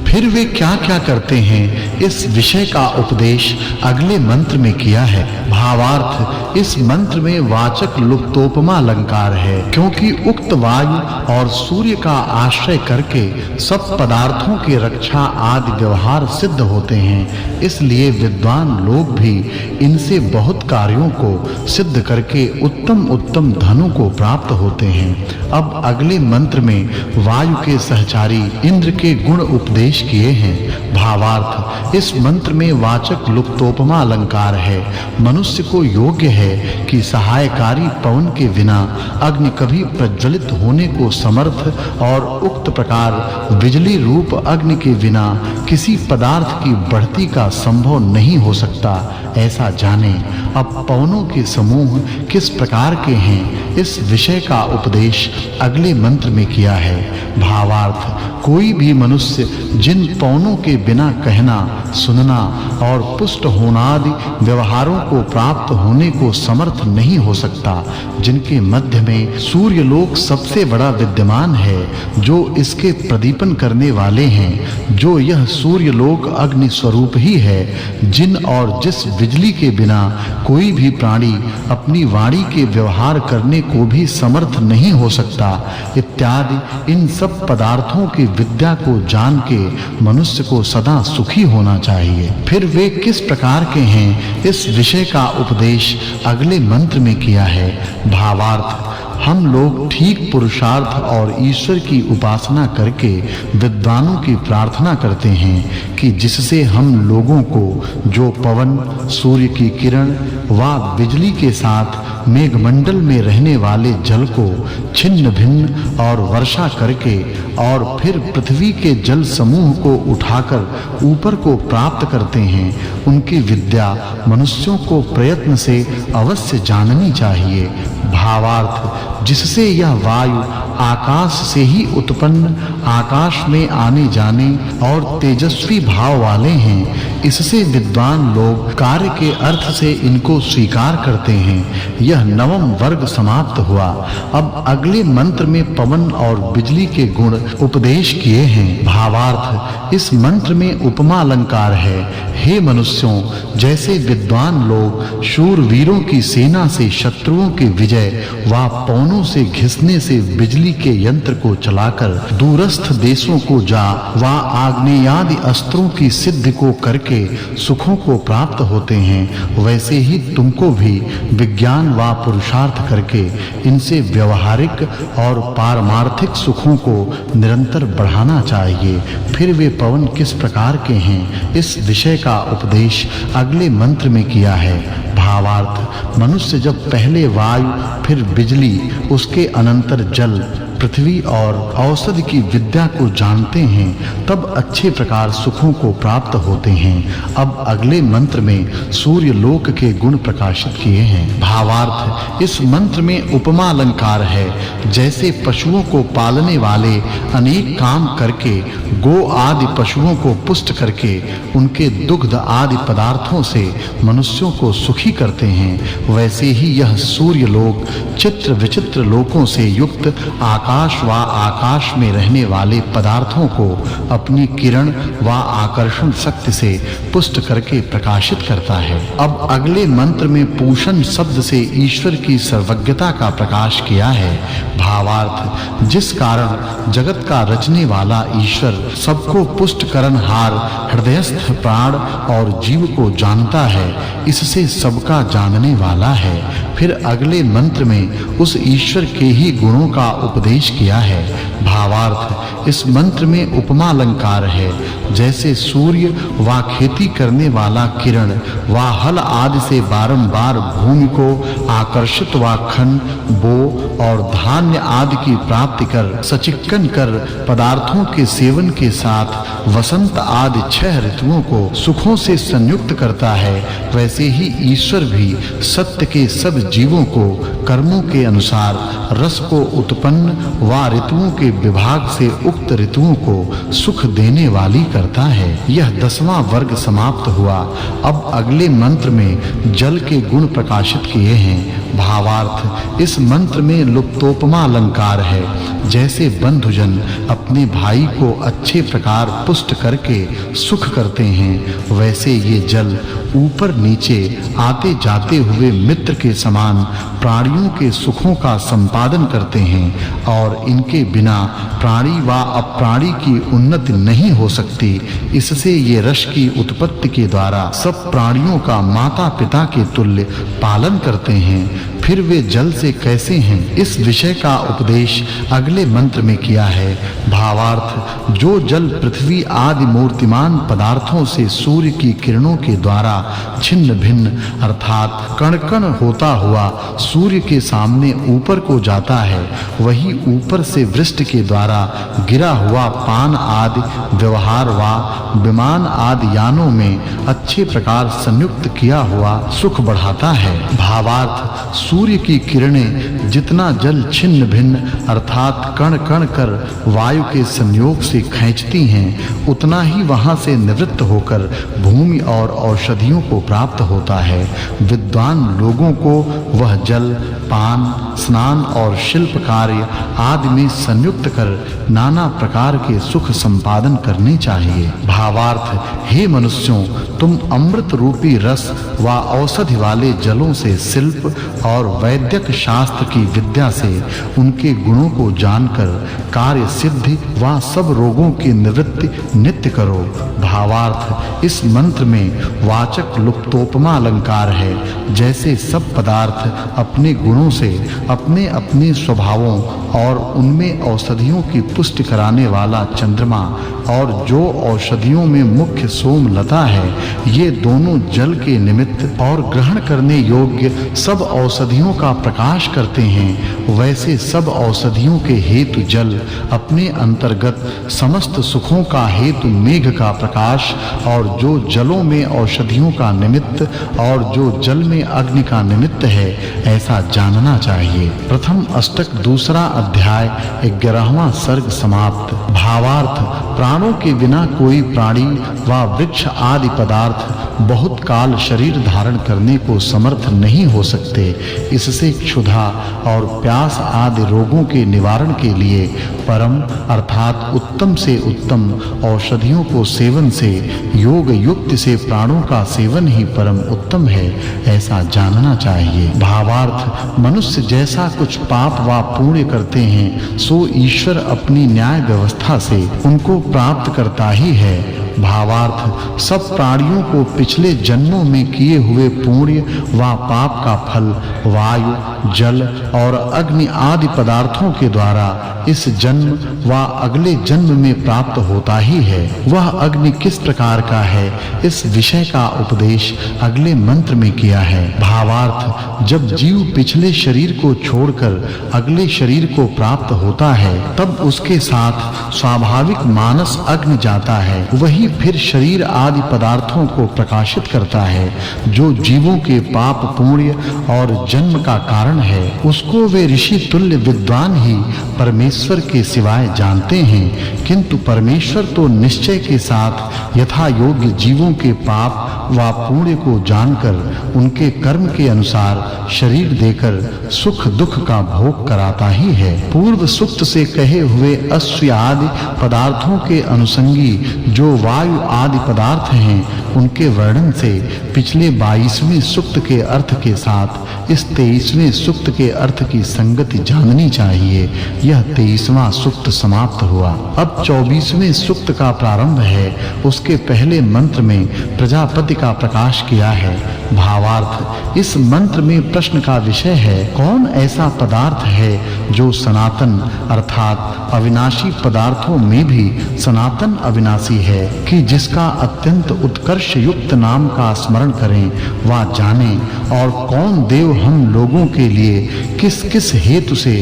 फिर वे क्या-क्या करते हैं इस विषय का उपदेश अगले मंत्र में किया है। भावार्थ इस मंत्र में वाचक् लुप्तोपमा अलंकार है, क्योंकि उक्त वायु और सूर्य का आश्रय करके सब पदार्थों की रक्षा आदि व्यवहार सिद्ध होते हैं। इसलिए विद्वान लोग भी इनसे बहुत कार्यों को सिद्ध करके उत्तम धनों को प्राप्त होते हैं। अब अगले मंत्र में वायु के सहचारी इंद्र के गुण उपदेश किए हैं। भावार्थ इस मंत्र में वाचक् लुप्तोपमा अलंकार है। मनुष्य को योग्य है कि सहायकारी पवन के बिना अग्नि कभी प्रज्वलित होने को समर्थ और उक्त प्रकार बिजली रूप अग्नि के बिना किसी पदार्थ की बढ़ती का संभव नहीं हो सकता, ऐसा जाने। अब पवनों के समूह किस प्रकार के हैं इस विषय का उपदेश अगले मंत्र में किया है। भावार्थ कोई भी मनुष्य जिन पवनों के बिना कहना, सुनना और पुष्ट होनादि व्यवहारों को प्राप्त होने को समर्थ नहीं हो सकता, जिनके मध्य में सूर्य लोक सबसे बड़ा विद्यमान है, जो इसके प्रदीपन करने वाले हैं, जो यह सूर्य लोक अग्नि स्वरूप ही है, जिन और जिस बिजली के बिना कोई भी प्राणी अपनी वाणी के व्यवहार करने को भी समर्थ नहीं हो सकता, इत्यादि इन सब पदार्थों की विद्या को जान के मनुष्य को सदा सुखी होना चाहिए। फिर वे किस प्रकार के हैं इस विषय का उपदेश अगले मंत्र में किया है। भावार्थ हम लोग ठीक पुरुषार्थ और ईश्वर की उपासना करके विद्वानों की प्रार्थना करते हैं कि जिससे हम लोगों को जो पवन, सूर्य की किरण व बिजली के साथ मेघमंडल में रहने वाले जल को छिन्न-भिन्न और वर्षा करके और फिर पृथ्वी के जल समूह को उठाकर ऊपर को प्राप्त करते हैं, उनकी विद्या मनुष्यों को प्रयत्न से अवश्य जाननी चाहिए। भावार्थ जिससे यह वायु आकाश से ही उत्पन्न आकाश में आने जाने और तेजस्वी भाव वाले हैं, इससे विद्वान लोग कार्य के अर्थ से इनको स्वीकार करते हैं। यह नवम वर्ग समाप्त हुआ। अब अगले मंत्र में पवन और बिजली के गुण उपदेश किए हैं। भावार्थ इस मंत्र में उपमा अलंकार है। हे मनुष्यों, जैसे विद्वान लोग शूरवीरों की सेना से शत्रुओं की विजय व पवनों से घिसने से बिजली के यंत्र को चलाकर दूरस्थ देशों को जा व आग्नेयादि अस्त्रों की सिद्धि को करके सुखों को प्राप्त होते हैं, वैसे ही तुमको भी विज्ञान व पुरुषार्थ करके इनसे व्यवहारिक और पारमार्थिक सुखों को निरंतर बढ़ाना चाहिए। फिर वे पवन किस प्रकार के हैं इस विषय का उपदेश अगले मंत्र में किया है। भावार्थ मनुष्य जब पहले वायु, फिर बिजली, उसके अनंतर जल, पृथ्वी और औषधि की विद्या को जानते हैं, तब अच्छे प्रकार सुखों को प्राप्त होते हैं। अब अगले मंत्र में सूर्य लोक के गुण प्रकाशित किए हैं। भावार्थ इस मंत्र में उपमा अलंकार है। जैसे पशुओं को पालने वाले अनेक काम करके गो आदि पशुओं को पुष्ट करके उनके दुग्ध आदि पदार्थों से मनुष्यों को सुखी करते हैं, वैसे ही यह सूर्य लोक चित्र विचित्र लोकों से युक्त आकाश आकाश व आकाश में रहने वाले पदार्थों को अपनी किरण व आकर्षण शक्ति से पुष्ट करके प्रकाशित करता है। अब अगले मंत्र में पूषण शब्द से ईश्वर की सर्वज्ञता का प्रकाश किया है। भावार्थ, जिस कारण जगत का रचने वाला ईश्वर सबको पुष्ट करनहार हृदयस्थ प्राण और जीव को जानता है, इससे सबका जानने वाला है। फिर अगले मंत्र में उस ईश्वर के ही गुणों का उपदेश किया है। भावार्थ, इस मंत्र में उपमा अलंकार है। जैसे सूर्य व खेती करने वाला किरण व हल आदि से बारंबार भूमि को आकर्षित व खन, बो और धान्य आदि की प्राप्ति कर सचिक्कन कर पदार्थों के सेवन के साथ वसंत आदि 6 ऋतुओं को सुखों से संयुक्त करता है, वैसे ही ईश्वर भी सत्य के सब जीवों को कर्मों के अनुसार रस को उत्पन्न व ऋतुओं के विभाग से उक्त ऋतुओं को सुख देने वाली करता है। यह 10वां वर्ग समाप्त हुआ। अब अगले मंत्र में जल के गुण प्रकाशित किए हैं। भावार्थ, इस मंत्र में लुप्तोपमा अलंकार है। जैसे बंधुजन अपने भाई को अच्छे प्रकार पुष्ट करके सुख करते हैं, वैसे ये जल ऊपर नीचे आते जाते हुए मित्र के समान प्राणियों के सुखों का संपादन करते हैं और इनके बिना प्राणी व अप्राणी की उन्नति नहीं हो सकती। इससे ये रस की उत्पत्ति के द्वारा सब प्राणियों का माता-पिता के तुल्य पालन करते हैं। फिर वे जल से कैसे हैं, इस विषय का उपदेश अगले मंत्र में किया है। भावार्थ, जो जल पृथ्वी आदि मूर्तिमान पदार्थों से सूर्य की किरणों के द्वारा छिन्न-भिन्न अर्थात कण-कण होता हुआ सूर्य के सामने ऊपर को जाता है, वही ऊपर से वृष्टि के द्वारा गिरा हुआ पान आदि व्यवहार व विमान आदि यानों में अच्छे प्रकार संयुक्त किया हुआ सुख बढ़ाता है। भावार्थ, सूर्य की किरणें जितना जल छिन्न-भिन्न अर्थात कण-कण कर वायु के संयोग से खींचती हैं, उतना ही वहां से निवृत्त होकर भूमि और औषधियों को प्राप्त होता है। विद्वान लोगों को वह जल पान, स्नान और शिल्प कार्य आदि में संयुक्त कर नाना प्रकार के सुख संपादन करने चाहिए। भावार्थ, हे मनुष्यों, तुम अमृत रूपी रस व औषधि वाले जलों से शिल्प और वैद्यक शास्त्र की विद्या से उनके गुणों को जानकर कार्य सिद्धि व सब रोगों की निवृत्ति नित्य करो। भावार्थ, इस मंत्र में वाचक् लुप्तोपमा अलंकार है। जैसे सब पदार्थ अपने गुणों से अपने स्वभावों और उनमें औषधियों की पुष्टि कराने वाला चंद्रमा और जो औषधियों में मुख्य सोमलता है, ये दोनों जल के निमित्त और ग्रहण करने योग्य सब औषधियों का प्रकाश करते हैं, वैसे सब औषधियों के हेतु जल अपने अंतर्गत समस्त सुखों का हेतु मेघ का प्रकाश और जो जलों में औषधियों का निमित्त और जो जल में अग्नि का निमित्त है, ऐसा जानना चाहिए। प्रथम अष्टक दूसरा अध्याय 11वां सर्ग समाप्त। भावार्थ, प्राणों के बिना कोई प्राणी व वृक्ष आदि पदार्थ बहुत काल शरीर धारण करने को समर्थ नहीं हो सकते। इससे क्षुधा और प्यास आदि रोगों के निवारण के लिए परम अर्थात उत्तम से उत्तम औषधियों को सेवन से योग युक्त से प्राणों का सेवन ही परम उत्तम है, ऐसा जानना चाहिए। भावार्थ, मनुष्य जैसा कुछ पाप व पुण्य करते हैं, सो ईश्वर अपनी न्याय व्यवस्था से उनको प्राप्त करता ही है। भावार्थ, सब प्राणियों को पिछले जन्मों में किए हुए पुण्य व पाप का फल वायु, जल और अग्नि आदि पदार्थों के द्वारा इस जन्म व अगले जन्म में प्राप्त होता ही है। वह अग्नि किस प्रकार का है, इस विषय का उपदेश अगले मंत्र में किया है। भावार्थ, जब जीव पिछले शरीर को छोड़कर अगले शरीर को प्राप्त होता है, तब उसके साथ स्वाभाविक मानस अग्नि जाता है, वही फिर शरीर आदि पदार्थों को प्रकाशित करता है। जो जीवों के पाप पुण्य और जन्म जन्म का कारण है, उसको वे ऋषि तुल्य विद्वान ही परमेश्वर के सिवाय जानते हैं। किंतु परमेश्वर तो निश्चय के साथ यथा योग्य जीवों के पाप व पुण्य को जानकर उनके कर्म के अनुसार शरीर देकर सुख दुख का भोग कराता ही है। पूर्व सूक्त से कहे हुए अश्व आदि पदार्थों के अनुसंगी जो वायु आदि पदार्थ हैं, उनके वर्णन से पिछले 22वें सूक्त के अर्थ के साथ इस 23वें सूक्त के अर्थ की संगति जाननी चाहिए। यह 23वां सूक्त समाप्त हुआ। अब 24वें सूक्त का प्रारंभ है। उसके पहले मंत्र में प्रजापति का प्रकाश किया है। भावार्थ, इस मंत्र में प्रश्न का विषय है, कौन ऐसा पदार्थ है जो सनातन अर्थात अविनाशी पदार्थों में भी सनातन अविनाशी है कि जिसका अत्यंत उत्कर्ष युक्त नाम का स्मरण करें वा जानें, और कौन देव हम लोगों के लिए किस किस हेतु से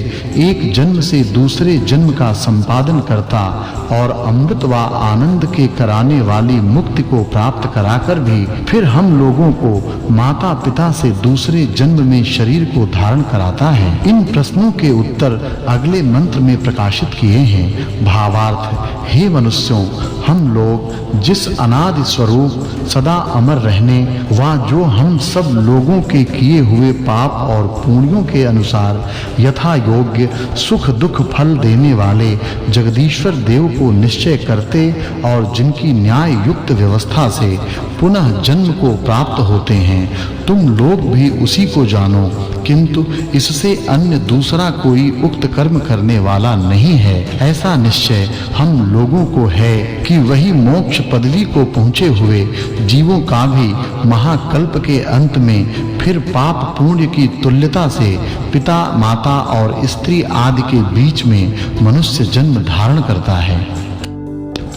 एक जन्म से दूसरे जन्म का संपादन करता और अमृत व आनंद के कराने वाली मुक्ति को प्राप्त कराकर भी फिर हम लोगों को माता पिता से दूसरे जन्म में शरीर को धारण कराता है। इन प्रश्नों के उत्तर अगले मंत्र में प्रकाशित किए हैं। भावार्थ, हे मनुष्यों, हम लोग जिस अनादि स्वरूप सदा अमर रहने व जो हम सब लोगों के किए हुए पाप और पुण्यों के अनुसार यथा योग्य सुख दुख फल देने वाले जगदीश्वर देव को निश्चय करते और जिनकी न्याय युक्त व्यवस्था से पुनः जन्म को प्राप्त होते हैं, तुम लोग भी उसी को जानो। किंतु इससे अन्य दूसरा कोई उक्त कर्म करने वाला नहीं है। ऐसा निश्चय हम लोगों को है कि वही मोक्ष पदवी को पहुँचे हुए जीवों का भी महाकल्प के अंत में फिर पाप पुण्य की तुल्यता से पिता माता और स्त्री आदि के बीच में मनुष्य जन्म धारण करता है।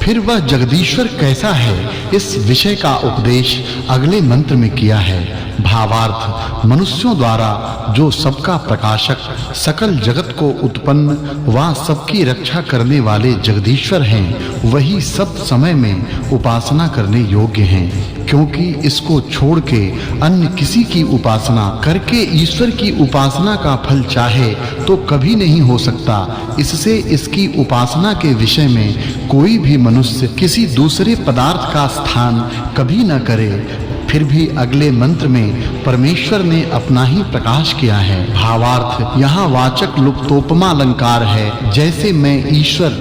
फिर वह जगदीश्वर कैसा है, इस विषय का उपदेश अगले मंत्र में किया है। भावार्थ, मनुष्यों द्वारा जो सबका प्रकाशक सकल जगत को उत्पन्न व सबकी रक्षा करने वाले जगदीश्वर हैं, वही सब समय में उपासना करने योग्य हैं। क्योंकि इसको छोड़ के अन्य किसी की उपासना करके ईश्वर की उपासना का फल चाहे तो कभी नहीं हो सकता। इससे इसकी उपासना के विषय में कोई भी मनुष्य किसी दूसरे पदार्थ का स्थान कभी न करे। फिर भी अगले मंत्र में परमेश्वर ने अपना ही प्रकाश किया है। भावार्थ, यहाँ वाचक् लुप्तोपमा अलंकार है। जैसे मैं ईश्वर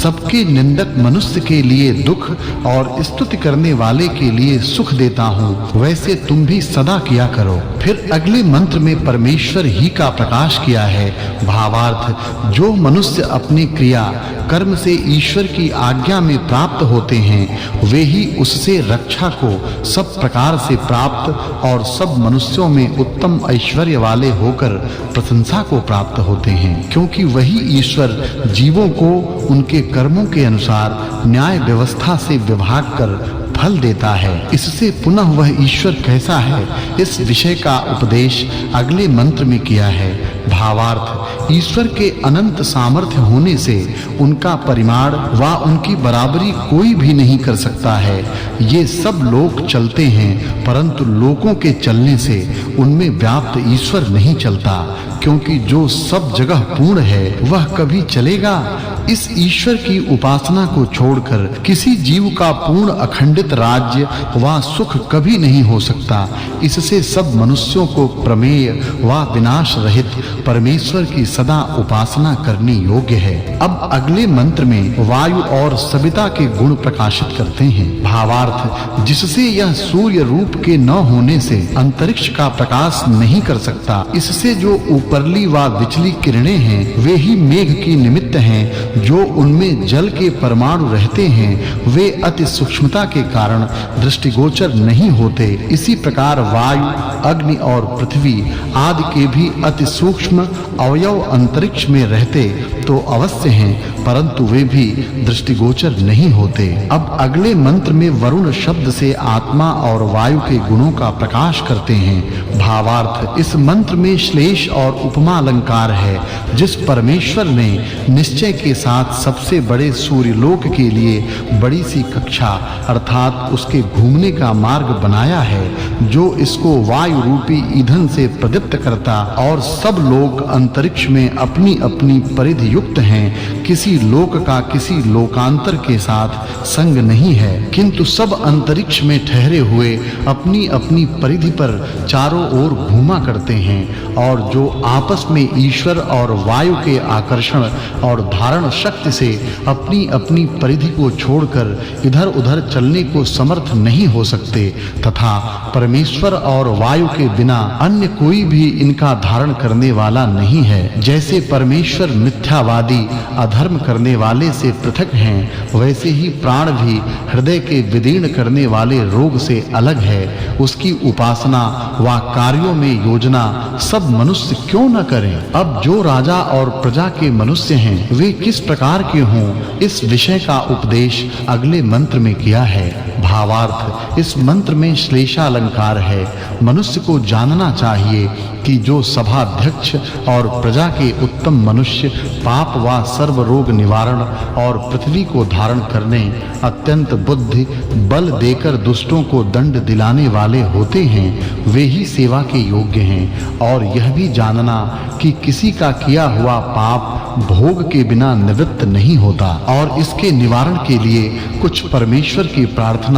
सबके निंदक मनुष्य के लिए दुख और स्तुति करने वाले के लिए सुख देता हूँ, वैसे तुम भी सदा किया करो। फिर अगले मंत्र में परमेश्वर ही का प्रकाश किया है। भावार्थ, जो मनुष्य अपनी क्रिया कर्म से ईश्वर की आज्ञा में प्राप्त होते हैं, वे ही उससे रक्षा को सब प्रकार से प्राप्त और सब मनुष्यों में उत्तम ऐश्वर्य वाले होकर प्रशंसा को प्राप्त होते हैं। क्योंकि वही ईश्वर जीवों को उनके कर्मों के अनुसार न्याय व्यवस्था से विभाग कर फल देता है। इससे पुनः वह ईश्वर कैसा है, इस विषय का उपदेश अगले मंत्र में किया है। भावार्थ, ईश्वर के अनंत सामर्थ्य होने से उनका परिमाण व उनकी बराबरी कोई भी नहीं कर सकता है। ये सब लोग चलते हैं, परंतु लोगों के चलने से उनमें व्याप्त ईश्वर नहीं चलता, क्योंकि जो सब जगह पूर्ण है वह कभी चलेगा। इस ईश्वर की उपासना को छोड़कर किसी जीव का पूर्ण अखंडित राज्य व सुख कभी नहीं हो सकता। इससे सब मनुष्यों को प्रमेय व विनाश रहित परमेश्वर की सदा उपासना करनी योग्य है। अब अगले मंत्र में वायु और सविता के गुण प्रकाशित करते हैं। भावार्थ, जिससे यह सूर्य रूप के न होने से अंतरिक्ष का प्रकाश नहीं कर सकता, इससे जो ऊपरली व विचली किरणें हैं, वे ही मेघ की निमित्त हैं। जो उनमें जल के परमाणु रहते हैं, वे अति सूक्ष्मता के कारण दृष्टिगोचर नहीं होते। इसी प्रकार वायु, अग्नि और पृथ्वी आदि के भी अति सूक्ष्म अवयव अंतरिक्ष में रहते तो अवश्य हैं, परंतु वे भी दृष्टिगोचर नहीं होते। अब अगले मंत्र में वरुण शब्द से आत्मा और वायु के गुणों का प्रकाश करते हैं। भावार्थ, इस मंत्र में श्लेष और उपमा अलंकार है। जिस परमेश्वर ने निश्चय के साथ सबसे बड़े सूर्यलोक के लिए बड़ी सी कक्षा अर्थात उसके घूमने का मार्ग बनाया है, जो इसको वायु रूपी ईंधन से प्रदीप्त करता और सब लोग अंतरिक्ष में अपनी-अपनी परिधि युक्त हैं, किसी लोक का किसी लोकांतर के साथ संग नहीं है, किंतु सब अंतरिक्ष में ठहरे हुए अपनी-अपनी परिधि पर चारों ओर घूमा करते हैं, और जो आपस में ईश्वर और वायु के आकर्षण और धारण शक्ति से अपनी-अपनी परिधि को छोड़कर इधर-उधर चलने को समर्थ नहीं हो सकते, तथा परमेश्वर और वायु के बिना अन्य कोई भी इनका धारण करने वाला नहीं है। जैसे परमेश्वर मिथ्यावादी अधर्म करने वाले से पृथक हैं, वैसे ही प्राण भी हृदय के विदीर्ण करने वाले रोग से अलग है। उसकी उपासना व कार्यों में योजना सब मनुष्य क्यों न करें? अब जो राजा और प्रजा के मनुष्य हैं, वे किस प्रकार के हों, इस विषय का उपदेश अगले मंत्र में किया है। भावार्थ इस मंत्र में श्लेषालंकार है। मनुष्य को जानना चाहिए कि जो सभाध्यक्ष और प्रजा के उत्तम मनुष्य पाप व सर्व रोग निवारण और पृथ्वी को धारण करने अत्यंत बुद्धि बल देकर दुष्टों को दंड दिलाने वाले होते हैं, वे ही सेवा के योग्य हैं। और यह भी जानना कि किसी का किया हुआ पाप भोग के बिना निवृत्त नहीं होता, और इसके निवारण के लिए कुछ परमेश्वर की प्रार्थना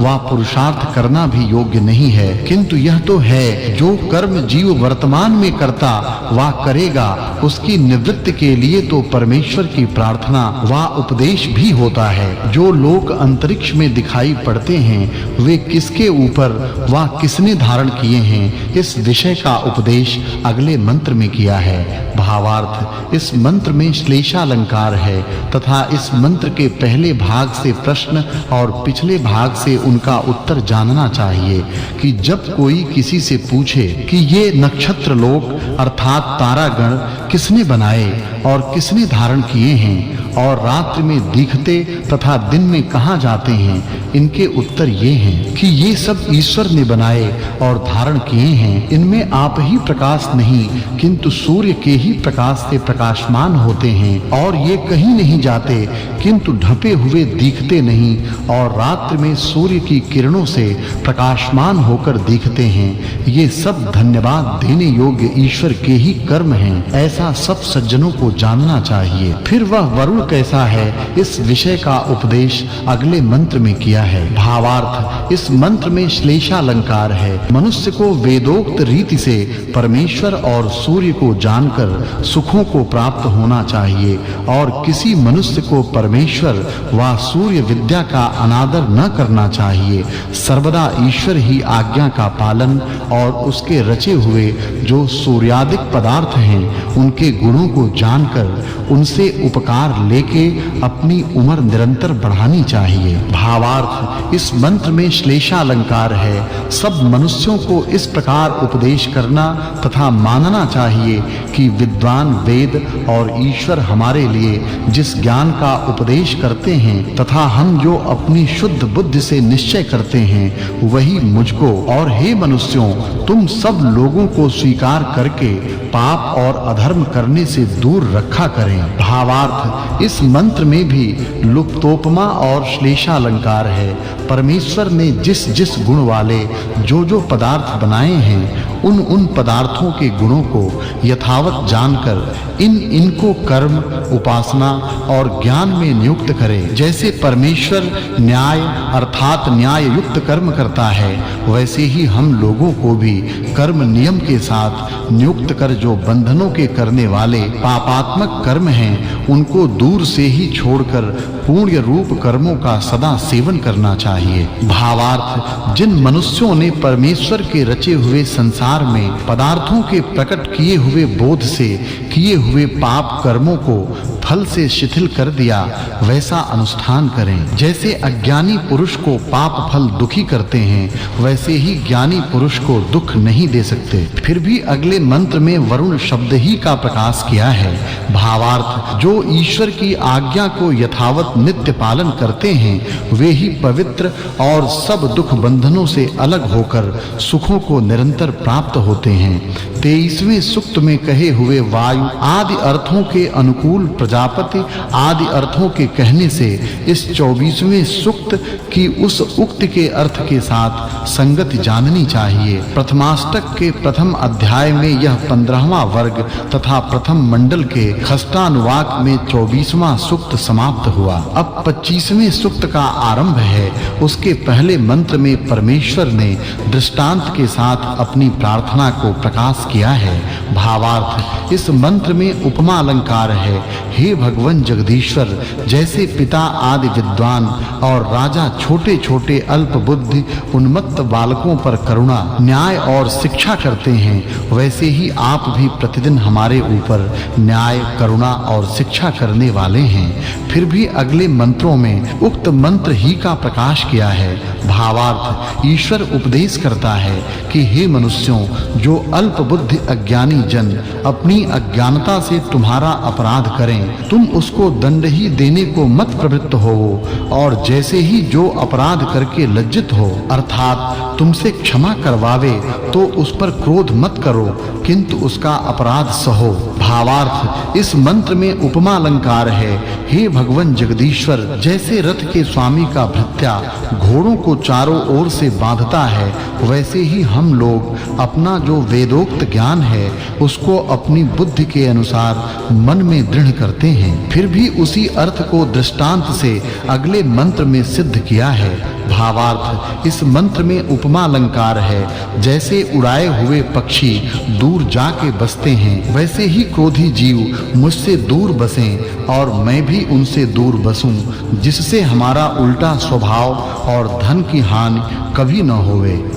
व पुरुषार्थ करना भी योग्य नहीं है, किंतु यह तो है जो कर्म जीव वर्तमान में करता व करेगा, उसकी निवृत्ति के लिए तो परमेश्वर की प्रार्थना व उपदेश भी होता है। जो लोक अंतरिक्ष में दिखाई पड़ते हैं, वे किसके ऊपर व किसने धारण किए हैं, इस विषय का उपदेश अगले मंत्र में किया है। भावार्थ इस मंत्र में श्लेषालंकार है, तथा इस मंत्र के पहले भाग से प्रश्न और पिछले भाग से उनका उत्तर जानना चाहिए कि जब कोई किसी से पूछे कि ये नक्षत्र लोक अर्थात तारागण किसने बनाए और किसने धारण किए हैं, और रात्रि में दिखते तथा दिन में कहां जाते हैं, इनके उत्तर ये हैं कि ये सब ईश्वर ने बनाए और धारण किए हैं। इनमें आप ही प्रकाश नहीं किंतु सूर्य के ही प्रकाश से प्रकाशमान होते हैं, और ये कहीं नहीं जाते किंतु ढपे हुए दिखते नहीं, और रात्रि में सूर्य की किरणों से प्रकाशमान होकर दिखते हैं। ये सब धन्यवाद देने योग्य ईश्वर के ही कर्म हैं, ऐसा सब सज्जनों को जानना चाहिए। फिर वह वरुण कैसा है, इस विषय का उपदेश अगले मंत्र में किया है। भावार्थ इस मंत्र में श्लेषालंकार है। मनुष्य को वेदोक्त रीति से परमेश्वर और सूर्य को जानकर सुखों को प्राप्त होना चाहिए, और किसी मनुष्य को परमेश्वर व सूर्य विद्या का अनादर न करना चाहिए। सर्वदा ईश्वर ही आज्ञा का पालन और उसके रचे हुए जो सूर्यादिक पदार्थ हैं, उनके गुणों को जानकर उनसे उपकार लेके अपनी उम्र निरंतर बढ़ानी चाहिए। भावार्थ इस मंत्र में श्लेषालंकार है। सब मनुष्यों को इस प्रकार उपदेश करना तथा मानना चाहिए कि विद्वान वेद और ईश्वर हमारे लिए जिस ज्ञान का उपदेश करते हैं तथा हम जो अपनी शुद्ध बुद्धि से निश्चय करते हैं, वही मुझको और हे मनुष्यों तुम सब लोगों को स्वीकार करके पाप और अधर्म करने से दूर रखा करें। भावार्थ इस मंत्र में भी लुप्तोपमा और श्लेषालंकार है। परमेश्वर ने जिस जिस गुण वाले जो पदार्थ बनाए हैं, उन पदार्थों के गुणों को यथावत जानकर इनको कर्म, उपासना और ज्ञान में नियुक्त करे। जैसे परमेश्वर न्याय अर्थात न्याय युक्त कर्म करता है, वैसे ही हम लोगों को भी कर्म नियम के साथ नियुक्त कर जो बंधनों के करने वाले पापात्मक कर्म हैं, उनको दूर से ही छोड़कर पुण्य रूप कर्मों का सदा सेवन करना चाहिए। भावार्थ जिन मनुष्यों ने परमेश्वर के रचे हुए संसार में पदार्थों के प्रकट किए हुए बोध से किए हुए पाप कर्मों को फल से शिथिल कर दिया वैसा अनुष्ठान करें। जैसे अज्ञानी पुरुष को पाप फल दुखी करते हैं वैसे ही ज्ञानी पुरुष को दुख नहीं दे सकते। फिर भी अगले मंत्र में वरुण शब्द ही का प्रकाश किया है। भावार्थ, जो ईश्वर की आज्ञा को यथावत नित्य पालन करते हैं वे ही पवित्र और सब दुख बंधनों से अलग होकर सुखों को निरंतर प्राप्त होते हैं। 23वें सूक्त में कहे हुए वायु आदि अर्थों के अनुकूल प्रजापति आदि अर्थों के कहने से इस 24वें सूक्त की उस उक्त के अर्थ के साथ संगति जाननी चाहिए। प्रथमाष्टक के प्रथम अध्याय में यह 15वां वर्ग तथा प्रथम मंडल के खष्टानुवाक में 24वां सूक्त समाप्त हुआ। अब 25वें सूक्त का आरंभ है। उसके पहले मंत्र में परमेश्वर ने दृष्टांत के साथ अपनी प्रार्थना को प्रकाश किया है। भावार्थ, इस मंत्र में उपमा अलंकार है। हे भगवान जगदीश्वर, जैसे पिता आदि विद्वान और राजा छोटे-छोटे अल्प बुद्धि उन्मत्त बालकों पर करुणा न्याय और शिक्षा करते हैं वैसे ही आप भी प्रतिदिन हमारे ऊपर न्याय करुणा और शिक्षा करने वाले हैं। फिर भी अगले मंत्रों में उक्त मंत्र ही का प्रकाश किया है। भावार्थ, ईश्वर उपदेश करता है कि हे मनुष्यों, जो अल्प बुद्धि अज्ञानी जन अपनी अज्ञानता से तुम्हारा अपराध करें तुम उसको दंड ही देने को मत प्रवृत्त हो, और जैसे ही जो अपराध करके लज्जित हो अर्थात तुमसे क्षमा करवावे तो उस पर क्रोध मत करो किंतु उसका अपराध सहो। भावार्थ, इस मंत्र में उपमा अलंकार है। हे भगवान जगदीश्वर, जैसे रथ के स्वामी का भृत्या घोड़ों को चारों ओर से बांधता है वैसे ही हम लोग अपना जो वेदोक्त ज्ञान है उसको अपनी बुद्धि के अनुसार मन में दृढ़ करते हैं। फिर भी उसी अर्थ को दृष्टांत से अगले मंत्र में सिद्ध किया है। भावार्थ, इस मंत्र में उपमा अलंकार है। जैसे उड़ाए हुए पक्षी दूर जाके बसते हैं वैसे ही क्रोधी जीव मुझसे दूर बसें और मैं भी उनसे दूर बसूं, जिससे हमारा उल्टा स्वभाव और धन की हानि कभी न होवे।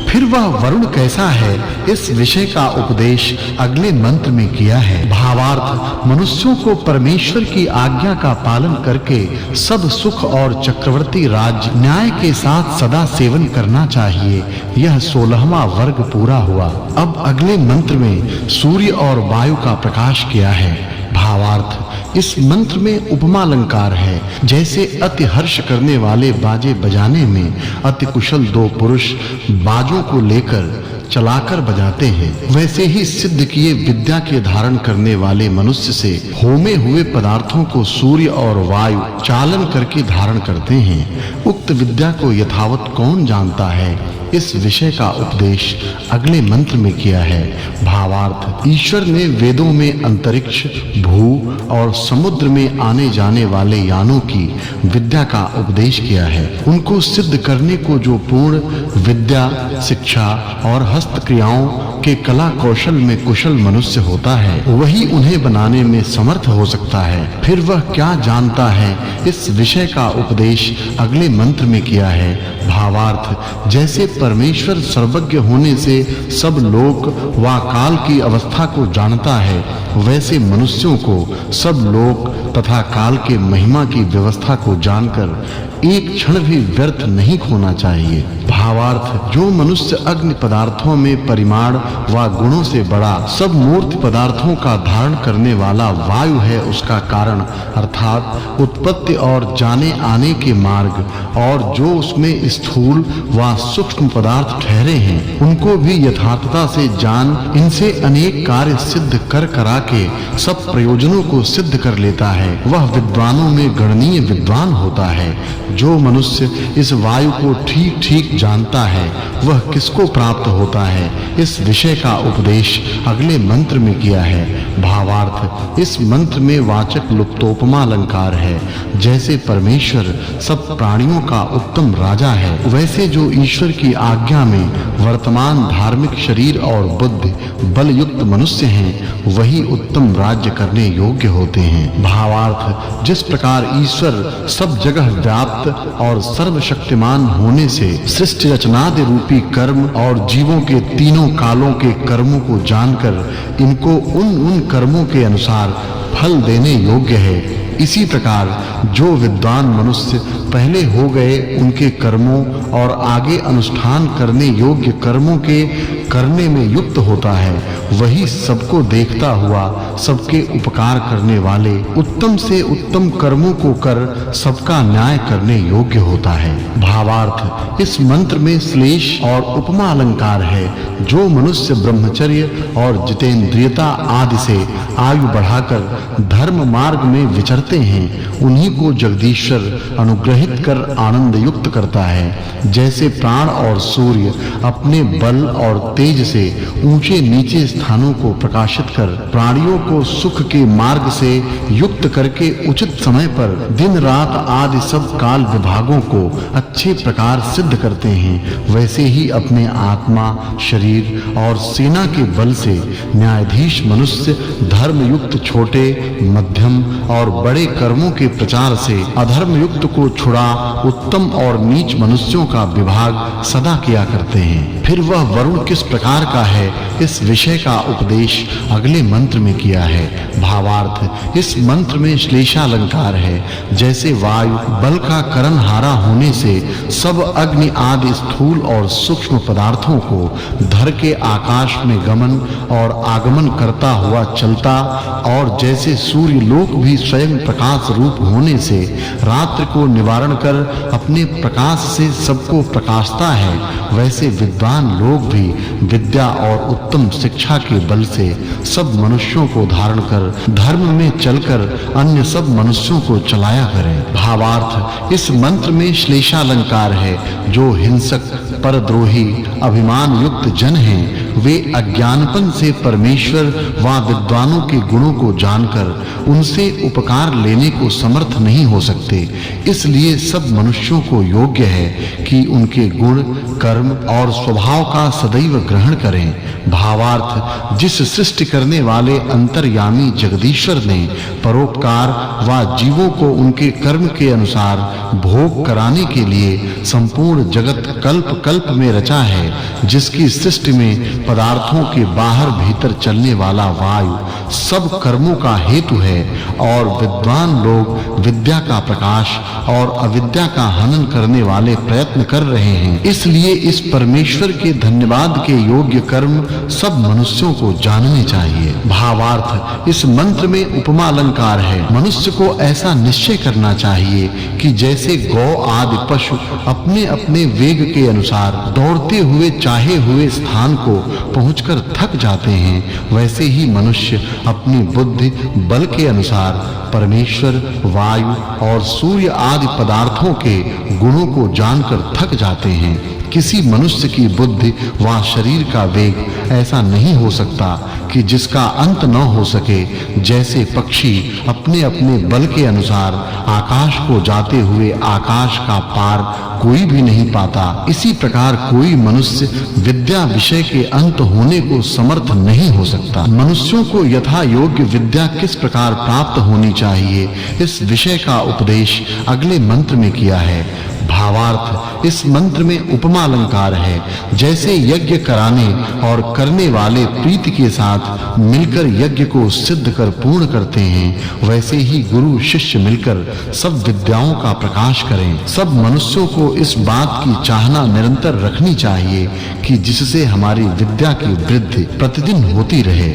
फिर वह वरुण कैसा है इस विषय का उपदेश अगले मंत्र में किया है। भावार्थ, मनुष्यों को परमेश्वर की आज्ञा का पालन करके सब सुख और चक्रवर्ती राज्य न्याय के साथ सदा सेवन करना चाहिए। यह 16वां वर्ग पूरा हुआ। अब अगले मंत्र में सूर्य और वायु का प्रकाश किया है। भावार्थ, इस मंत्र में उपमा अलंकार है। जैसे अति हर्ष करने वाले बाजे बजाने में अति कुशल दो पुरुष बाजों को लेकर चलाकर बजाते हैं वैसे ही सिद्ध किए विद्या के धारण करने वाले मनुष्य से होमे हुए पदार्थों को सूर्य और वायु चालन करके धारण करते हैं। उक्त विद्या को यथावत कौन जानता है इस विषय का उपदेश अगले मंत्र में किया है। भावार्थ, ईश्वर ने वेदों में अंतरिक्ष भू और समुद्र में आने जाने वाले यानों की विद्या का उपदेश किया है। उनको सिद्ध करने को जो पूर्ण विद्या शिक्षा और हस्त क्रियाओं के कला कौशल में कुशल मनुष्य होता है वही उन्हें बनाने में समर्थ हो सकता है। फिर वह क्या जानता है इस विषय का उपदेश अगले मंत्र में किया है। भावार्थ, जैसे परमेश्वर सर्वज्ञ होने से सब लोक व काल की अवस्था को जानता है वैसे मनुष्यों को सब लोक तथा काल के महिमा की व्यवस्था को जानकर एक क्षण भी व्यर्थ नहीं खोना चाहिए। भावार्थ, जो मनुष्य अग्नि पदार्थों में परिमाण व गुणों से बड़ा सब मूर्त पदार्थों का धारण करने वाला वायु है उसका कारण अर्थात उत्पत्ति और जाने आने के मार्ग और जो उसमें स्थूल व सूक्ष्म पदार्थ ठहरे हैं उनको भी यथार्थता से जान इनसे अनेक कार्य सिद्ध कर करा के सब प्रयोजनों को सिद्ध कर लेता है वह विद्वानों में गणनीय विद्वान होता है। जो मनुष्य इस वायु को ठीक-ठीक जानता है वह किसको प्राप्त होता है इस विषय का उपदेश अगले मंत्र में किया है। भावार्थ, इस मंत्र में वाचक् लुप्तोपमा अलंकार है। जैसे परमेश्वर सब प्राणियों का उत्तम राजा है वैसे जो ईश्वर की आज्ञा में वर्तमान धार्मिक शरीर और बुद्धि बल युक्त मनुष्य हैं वही उत्तम राज्य करने योग्य होते हैं। भावार्थ, जिस प्रकार ईश्वर सब जगह व्याप्त व्याप्त और सर्वशक्तिमान होने से सृष्टि रचनादि रूपी कर्म और जीवों के तीनों कालों के कर्मों को जानकर इनको उन कर्मों के अनुसार फल देने योग्य है। इसी प्रकार जो विद्वान मनुष्य पहले हो गए उनके कर्मों और आगे अनुष्ठान करने योग्य कर्मों के करने में युक्त होता है, वही सबको देखता हुआ सबके उपकार करने वाले उत्तम से उत्तम कर्मों को कर सबका न्याय करने योग्य होता है। भावार्थ, इस मंत्र में श्लेष और उपमा अलंकार है। जो मनुष्य ब्रह्मचर्य और जितेंद्रियता आदि से आयु बढ़ाकर धर्म मार्ग में विचरते हैं, उन्हीं को जगदीश्वर अनुग्रहित कर आनंद युक्त करता है। जैसे प्राण और सूर्य अपने बल और तेज से ऊंचे नीचे स्थानों को प्रकाशित कर प्राणियों को सुख के मार्ग से युक्त करके उचित समय पर दिन रात आदि सब काल विभागों को अच्छे प्रकार सिद्ध करते हैं, वैसे ही अपने आत्मा, शरीर और सेना के बल से न्यायाधीश मनुष्य धर्म युक्त छोटे, मध्यम और बड़े कर्मों के प्रचार से अधर्म युक्त को छुड़ा उत्तम और नीच मनुष्यों का विभाग सदा किया करते हैं। फिर वह वरुण किस प्रकार का है, इस विषय का उपदेश अगले मंत्र में किया है। भावार्थ, इस मंत्र में श्लेषालंकार है। जैसे वायु बल का करणहारा होने से सब अग्नि आदि स्थूल और सूक्ष्म पदार्थों को धर के आकाश में गमन और आगमन करता हुआ चलता, और जैसे सूर्य लोक भी स्वयं प्रकाश रूप होने से रात्रि को निवारण कर अपने प्रकाश से सबको प्रकाशता है, वैसे विद्वान लोग भी विद्या और उत्तम शिक्षा के बल से सब मनुष्यों को धारण कर धर्म में चलकर अन्य सब मनुष्यों को चलाया करें। भावार्थ, इस मंत्र में श्लेषालंकार है। जो हिंसक, परद्रोही, अभिमान युक्त जन हैं, वे अज्ञानपन से परमेश्वर व विद्वानों के गुणों को जानकर उनसे उपकार लेने को समर्थ नहीं हो सकते। इसलिए सब मनुष्यों को योग्य है कि उनके गुण, कर्म और स्वभाव का सदैव ग्रहण करें। भावार्थ, जिस सृष्टि करने वाले अंतर्यामी जगदीश्वर ने परोपकार व जीवों को उनके कर्म के अनुसार भोग कराने के लिए संपूर्ण जगत कल्प कल्प में रचा है, जिसकी सृष्टि में पदार्थों के बाहर भीतर चलने वाला वायु सब कर्मों का हेतु है, और विद्वान लोग विद्या का प्रकाश और अविद्या का हनन करने वाले प्रयत्न कर रहे हैं। इसलिए इस परमेश्वर के धन्यवाद के योग्य कर्म सब मनुष्यों को जानने चाहिए। भावार्थ, इस मंत्र में उपमा अलंकार है। मनुष्य को ऐसा निश्चय करना चाहिए कि जैसे गौ आदि पशु अपने-अपने वेग के अनुसार दौड़ते हुए चाहे हुए स्थान को पहुंचकर थक जाते हैं, वैसे ही मनुष्य अपनी बुद्धि बल के अनुसार परमेश्वर, वायु और सूर्य आदि पदार्थों के गुणों को जानकर थक जाते हैं। किसी मनुष्य की बुद्धि व शरीर का वेग ऐसा नहीं हो सकता कि जिसका अंत न हो सके। जैसे पक्षी अपने-अपने बल के अनुसार आकाश को जाते हुए आकाश का पार कोई भी नहीं पाता, इसी प्रकार कोई मनुष्य विद्या विषय के अंत होने को समर्थ नहीं हो सकता। मनुष्यों को यथा योग्य विद्या किस प्रकार प्राप्त होनी चाहिए, इस विषय का उपदेश अगले मंत्र में किया है। भावार्थ, इस मंत्र में उपमा अलंकार है। जैसे यज्ञ कराने और करने वाले प्रीति के साथ मिलकर यज्ञ को सिद्ध कर पूर्ण करते हैं, वैसे ही गुरु शिष्य मिलकर सब विद्याओं का प्रकाश करें। सब मनुष्यों को इस बात की चाहना निरंतर रखनी चाहिए कि जिससे हमारी विद्या की वृद्धि प्रतिदिन होती रहे।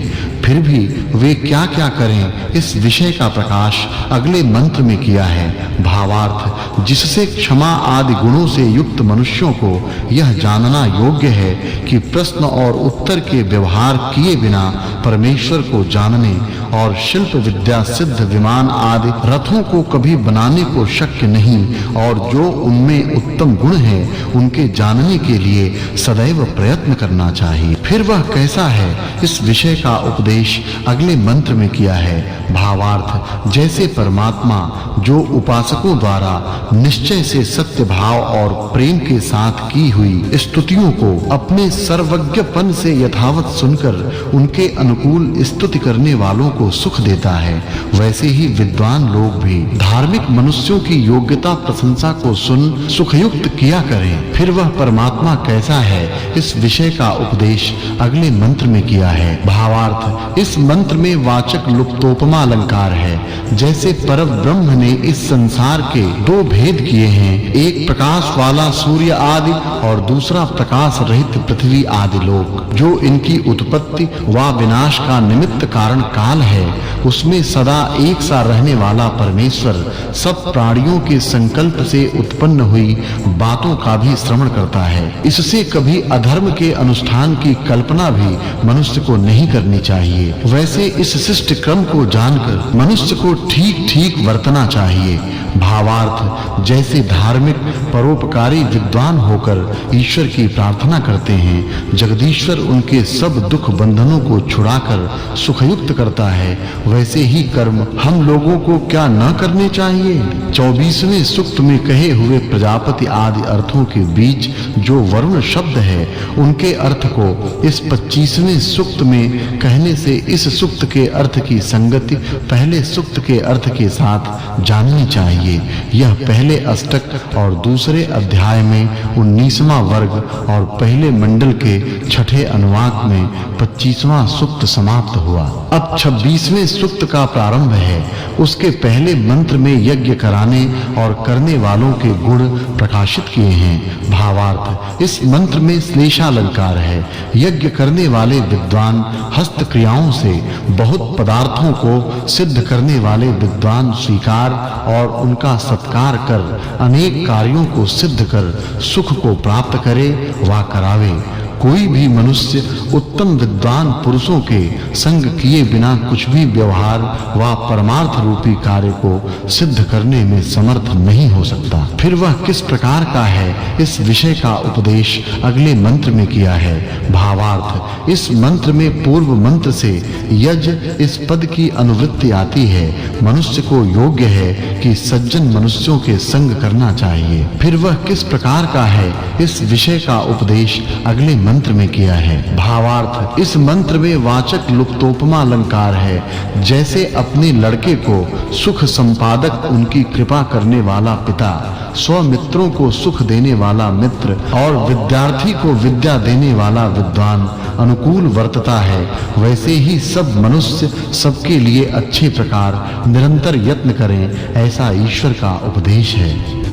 फिर भी वे क्या-क्या करें, इस विषय का प्रकाश अगले मंत्र में किया है। भावार्थ, जिससे क्षमा आदि गुणों से युक्त मनुष्यों को यह जानना योग्य है कि प्रश्न और उत्तर के व्यवहार किए बिना परमेश्वर को जानने और शिल्प विद्या सिद्ध विमान आदि रथों को कभी बनाने को शक्य नहीं, और जो उनमें उत्तम गुण है उनके जानने के लिए सदैव प्रयत्न करना चाहिए। फिर वह कैसा है, इस विषय का उपदेश अगले मंत्र में किया है। भावार्थ, जैसे परमात्मा जो उपासकों द्वारा निश्चय से सत्य भाव और प्रेम के साथ की हुई स्तुतियों को अपने सर्वज्ञपन से यथावत सुनकर उनके अनुकूल स्तुति करने वालों को सुख देता है, वैसे ही विद्वान लोग भी धार्मिक मनुष्यों की योग्यता प्रशंसा को सुन सुखयुक्त किया करें। फिर वह परमात्मा कैसा है, इस विषय का उपदेश अगले मंत्र में किया है। भावार्थ, इस मंत्र में वाचक् लुप्तोपमा अलंकार है। जैसे परब्रह्म ने इस संसार के दो भेद किए हैं, एक प्रकाश वाला सूर्य आदि और दूसरा प्रकाश रहित पृथ्वी आदि लोक, जो इनकी उत्पत्ति व विनाश का निमित्त कारण काल है, उसमें सदा एक सा रहने वाला परमेश्वर सब प्राणियों के संकल्प से उत्पन्न हुई बातों का भी श्रवण करता है। इससे कभी अधर्म के अनुष्ठान की कल्पना भी मनुष्य को नहीं करनी चाहिए। वैसे इस शिष्ट क्रम को जानकर मनुष्य को ठीक-ठीक वर्तना चाहिए। भावार्थ, जैसे धार्मिक परोपकारी विद्वान होकर ईश्वर की प्रार्थना करते हैं, जगदीश्वर उनके सब दुख बंधनों को छुड़ाकर सुखयुक्त करता है, वैसे ही कर्म हम लोगों को क्या न करने चाहिए। 24वें सूक्त में कहे हुए प्रजापति आदि अर्थों के बीच जो वरुण शब्द है, उनके अर्थ को इस 25वें सूक्त में कहने से इस सूक्त के अर्थ की संगति पहले सूक्त के अर्थ के साथ जाननी चाहिए। यह पहले अष्टक और दूसरे अध्याय में 19वां वर्ग और पहले मंडल के छठे अनुवाक में 25वां सूक्त समाप्त हुआ। अब 26वें सूक्त का प्रारंभ है। उसके पहले मंत्र में यज्ञ कराने और करने वालों के गुण प्रकाशित किए हैं। भावार्थ, इस मंत्र में श्लेषालंकार है। यज्ञ करने वाले विद्वान हस्त क्रियाओं से बहुत पदार्थों को सिद्ध करने वाले विद्वान स्वीकार और उनका सत्कार कर अनेक कार्यों को सिद्ध कर सुख को प्राप्त करे वा करावे। कोई भी मनुष्य उत्तम विद्वान पुरुषों के संग किए बिना कुछ भी व्यवहार व परमार्थ रूपी कार्य को सिद्ध करने में समर्थ नहीं हो सकता। फिर वह किस प्रकार का है, इस विषय का उपदेश अगले मंत्र में किया है। भावार्थ, इस मंत्र में पूर्व मंत्र से यज इस पद की अनुवृत्ति आती है। मनुष्य को योग्य है कि सज्जन मनुष्यों के संग करना चाहिए। फिर वह किस प्रकार का है, इस विषय का उपदेश अगले मंत्र में किया है। भावार्थ, इस मंत्र में वाचक् लुप्तोपमा अलंकार है। जैसे अपने लड़के को सुख संपादक उनकी कृपा करने वाला पिता, स्वमित्रों को सुख देने वाला मित्र और विद्यार्थी को विद्या देने वाला विद्वान अनुकूल वर्तता है, वैसे ही सब मनुष्य सबके लिए अच्छे प्रकार निरंतर यत्न करें, ऐसा ईश्वर का उपदेश है।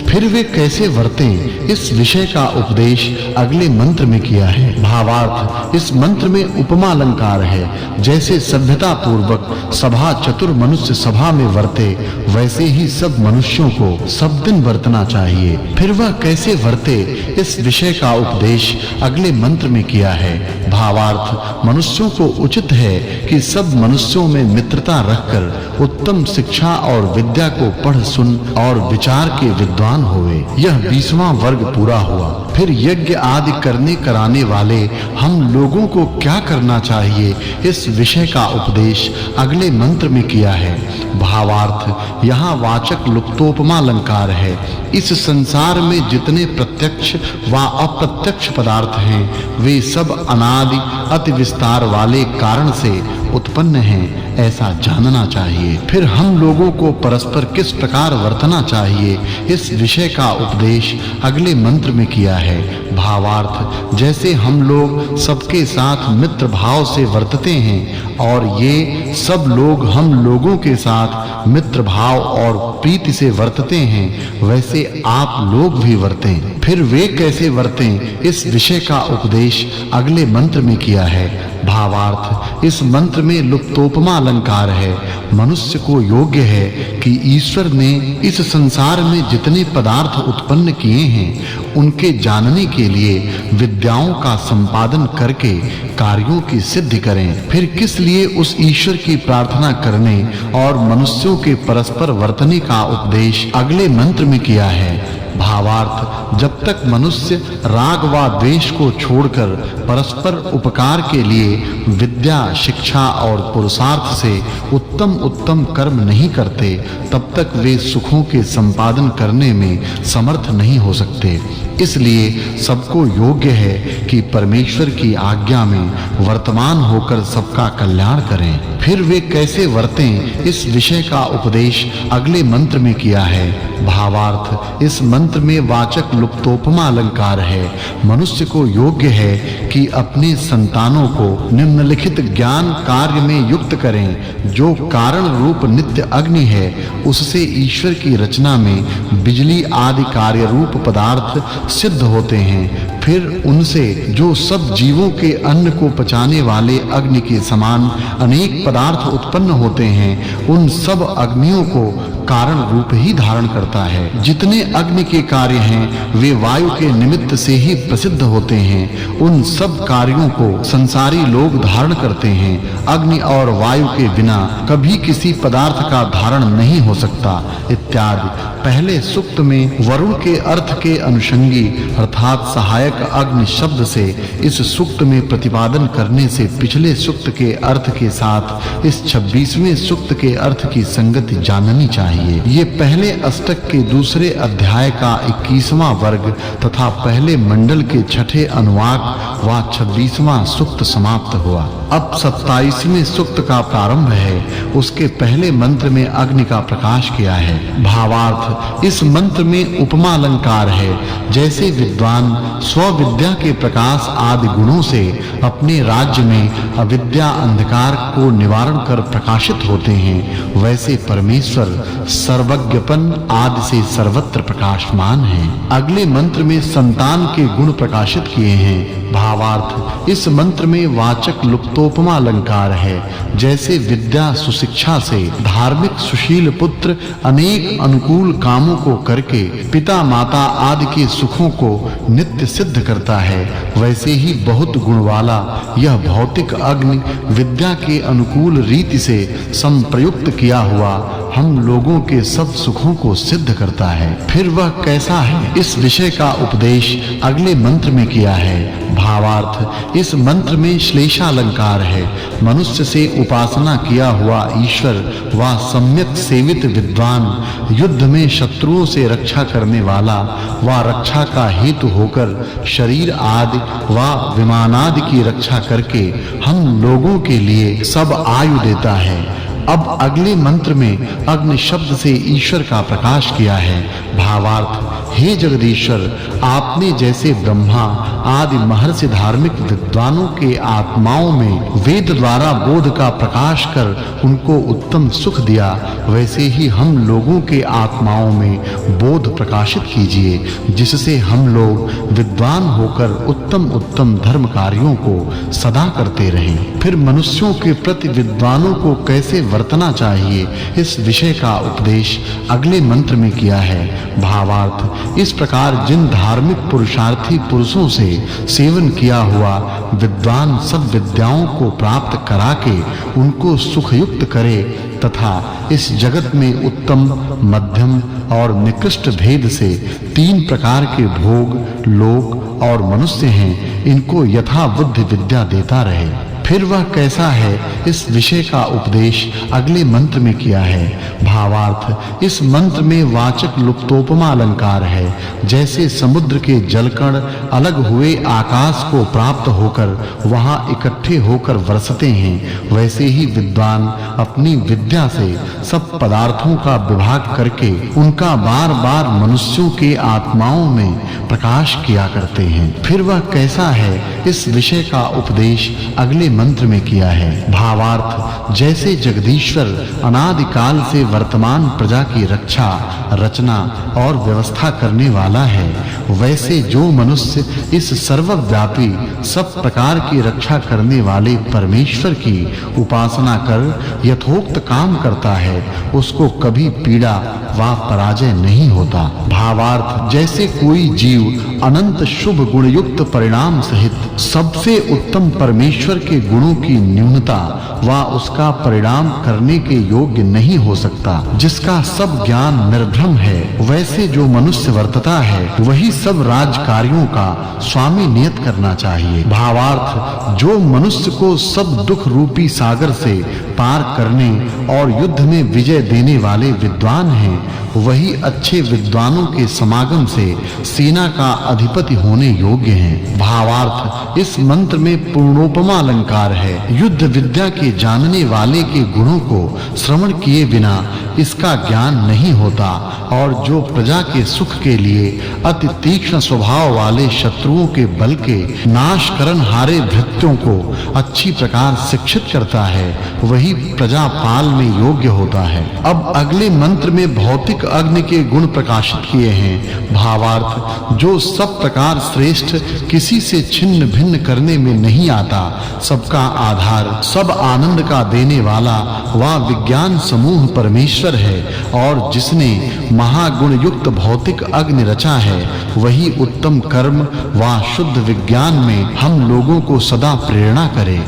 फिर वे कैसे वर्तें, इस विषय का उपदेश अगले मंत्र में किया है। भावार्थ, इस मंत्र में उपमा अलंकार है। जैसे सभ्यता पूर्वक सभा चतुर मनुष्य सभा में वर्ते, वैसे ही सब मनुष्यों को सब दिन वर्तना चाहिए। फिर वह कैसे वर्ते, इस विषय का उपदेश अगले मंत्र में किया है। भावार्थ, मनुष्यों को उचित है कि सब मनुष्यों में मित्रता रखकर उत्तम शिक्षा और विद्या को पढ़ सुन और विचार के विद्वान होवे। यह 20वां वर्ग पूरा हुआ। फिर यज्ञ आदि करने कराने वाले हम लोगों को क्या करना चाहिए, इस विषय का उपदेश अगले मंत्र में किया है। भावार्थ, यहाँ वाचक् लुप्तोपमा अलंकार है। इस संसार में जितने प्रत्यक्ष व अप्रत्यक्ष पदार्थ हैं, वे सब अनादि अति विस्तार वाले कारण से उत्पन्न हैं, ऐसा जानना चाहिए। फिर हम लोगों को परस्पर किस प्रकार वर्तना चाहिए, इस विषय का उपदेश अगले मंत्र में किया है। भावार्थ, जैसे हम लोग सबके साथ मित्र भाव से वर्तते हैं और ये सब लोग हम लोगों के साथ मित्र भाव और प्रीति से वर्तते हैं, वैसे आप लोग भी वर्तें। फिर वे कैसे वर्तें, इस विषय का उपदेश अगले मंत्र में किया है। भावार्थ, इस मंत्र में लुप्तोपमा अलंकार है। मनुष्य को योग्य है कि ईश्वर ने इस संसार में जितने पदार्थ उत्पन्न किए हैं, उनके जानने के लिए विद्याओं का संपादन करके कार्यों की सिद्धि करें। फिर किस लिए उस ईश्वर की प्रार्थना करने और मनुष्यों के परस्पर वर्तने का उपदेश अगले मंत्र में किया है। भावार्थ, जब तक मनुष्य राग व द्वेष को छोड़कर परस्पर उपकार के लिए विद्या, शिक्षा और पुरुषार्थ से उत्तम उत्तम कर्म नहीं करते तब तक वे सुखों के संपादन करने में समर्थ नहीं हो सकते। इसलिए सबको योग्य है कि परमेश्वर की आज्ञा में वर्तमान होकर सबका कल्याण करें। फिर वे कैसे वर्तें, इस विषय का उपदेश अगले मंत्र में किया है। भावार्थ, इस मंत्र में वाचक् लुप्तोपमा अलंकार है। मनुष्य को योग्य है कि अपने संतानों को निम्नलिखित ज्ञान कार्य में युक्त करें। जो कारण रूप नित्य अग्नि है, उससे ईश्वर की रचना में बिजली आदि कार्य रूप पदार्थ सिद्ध होते हैं। फिर उनसे जो सब जीवों के अन्न को पचाने वाले अग्नि के समान अनेक पदार्थ उत्पन्न होते हैं, उन सब अग्नियों को कारण रूप ही धारण करता है। जितने अग्नि के कार्य हैं, वे वायु के निमित्त से ही प्रसिद्ध होते हैं। उन सब कार्यों को संसारी लोग धारण करते हैं। अग्नि और वायु के बिना कभी किसी पदार्थ का धारण नहीं हो सकता इत्यादि। पहले सूक्त में वरुण के अर्थ के अनुषंगी अर्थात सहायक अग्नि शब्द से इस सूक्त में प्रतिपादन करने से पिछले सूक्त के अर्थ के साथ इस 26वें सूक्त के अर्थ की संगति जाननी चाहिए। ये पहले अष्टक के दूसरे अध्याय का 21वां वर्ग तथा पहले मंडल के छठे अनुवाक व 26वां सूक्त समाप्त हुआ। अब 27वें सूक्त का प्रारंभ है। उसके पहले मंत्र में अग्नि का प्रकाश किया है। भावार्थ, इस मंत्र में उपमा अलंकार है। जैसे विद्वान स्वविद्या के प्रकाश आदि गुणों से अपने राज्य में अविद्या अंधकार को निवारण कर प्रकाशित होते हैं, वैसे परमेश्वर सर्वज्ञपन आदि से सर्वत्र प्रकाशमान है। अगले मंत्र में संतान के गुण प्रकाशित किए हैं। भावार्थ, इस मंत्र में वाचक् लुप्तोपमा अलंकार है। जैसे विद्या सुशिक्षा से धार्मिक सुशील पुत्र अनेक अनुकूल कामों को करके पिता माता आदि के सुखों को नित्य सिद्ध करता है, वैसे ही बहुत गुण वाला यह भौतिक अग्नि विद्या के अनुकूल रीति से संप्रयुक्त किया हुआ हम लोगों के सब सुखों को सिद्ध करता है। फिर वह कैसा है, इस विषय का उपदेश अगले मंत्र में किया है। भावार्थ, इस मंत्र में श्लेषालंकार है। मनुष्य से उपासना किया हुआ ईश्वर व सम्यक सेवित विद्वान युद्ध में शत्रुओं से रक्षा करने वाला व रक्षा का हेतु होकर शरीर आदि व विमान आदि की रक्षा करके हम लोगों के लिए सब आयु देता है। अब अगले मंत्र में अग्नि शब्द से ईश्वर का प्रकाश किया है। भावार्थ, हे जगदीश्वर, आपने जैसे ब्रह्मा आदि महर्षि धार्मिक विद्वानों के आत्माओं में वेद द्वारा बोध का प्रकाश कर उनको उत्तम सुख दिया, वैसे ही हम लोगों के आत्माओं में बोध प्रकाशित कीजिए, जिससे हम लोग विद्वान होकर उत्तम धर्म कार्यों को सदा करते रहें। फिर मनुष्यों के प्रति विद्वानों को कैसे वर्तना चाहिए, इस विषय का उपदेश अगले मंत्र में किया है। भावार्थ, इस प्रकार जिन धार्मिक पुरुषार्थी पुरुषों से सेवन किया हुआ विद्वान सब विद्याओं को प्राप्त करा के उनको सुखयुक्त करे तथा इस जगत में उत्तम, मध्यम और निकृष्ट भेद से 3 प्रकार के भोग, लोक और मनुष्य हैं, इनको यथा बुद्धि विद्या देता रहे। फिर वह कैसा है, इस विषय का उपदेश अगले मंत्र में किया है। भावार्थ, इस मंत्र में वाचक् लुप्तोपमा अलंकार है। जैसे समुद्र के जलकण अलग हुए आकाश को प्राप्त होकर वहां इकट्ठे होकर बरसते हैं, वैसे ही विद्वान अपनी विद्या से सब पदार्थों का विभाग करके उनका बार-बार मनुष्यों के आत्माओं में प्रकाश किया करते हैं। फिर वह कैसा है, इस विषय का उपदेश अगले मंत्र में किया है। भावार्थ, जैसे जगदीश्वर अनादि काल से वर्तमान प्रजा की रक्षा, रचना और व्यवस्था करने वाला है, वैसे जो मनुष्य इस सर्वव्यापी सब प्रकार की रक्षा करने वाले परमेश्वर की उपासना कर यथोक्त काम करता है, उसको कभी पीड़ा व पराजय नहीं होता। भावार्थ, जैसे कोई जीव अनंत शुभ गुण युक्त परिणाम सहित सबसे उत्तम परमेश्वर के गुणों की न्यूनता व उसका परिणाम करने के योग्य नहीं हो सकता, जिसका सब ज्ञान निर्भ्रम है, वैसे जो मनुष्य वर्तता है वही सब राजकार्यों का स्वामी नियत करना चाहिए। भावार्थ, जो मनुष्य को सब दुख रूपी सागर से पार करने और युद्ध में विजय देने वाले विद्वान हैं, वही अच्छे विद्वानों के समागम से सेना का अधिपति होने योग्य हैं। भावार्थ, इस मंत्र में पूर्णोपमा अलंकार है। युद्ध विद्या के जानने वाले के गुणों को श्रवण किए बिना इसका ज्ञान नहीं होता, और जो प्रजा के सुख के लिए अति तीक्ष्ण स्वभाव वाले शत्रुओं के बल के नाश करन हारे भृत्यों को अच्छी प्रकार शिक्षित करता है, वही प्रजा पाल में योग्य होता है। अब अगले मंत्र में भौतिक अग्नि के गुण प्रकाशित किए हैं। भावार्थ, जो सब प्रकार श्रेष्ठ, किसी से छिन्न भिन्न करने में नहीं आता, सबका आधार, सब आनंद का देने वाला वह विज्ञान समूह परमेश्वर है, और जिसने महागुण युक्त भौतिक अग्नि रचा है, वही उत्तम कर्म व शुद्ध विज्ञान में हम लोगों को सदा प्रेरणा करे।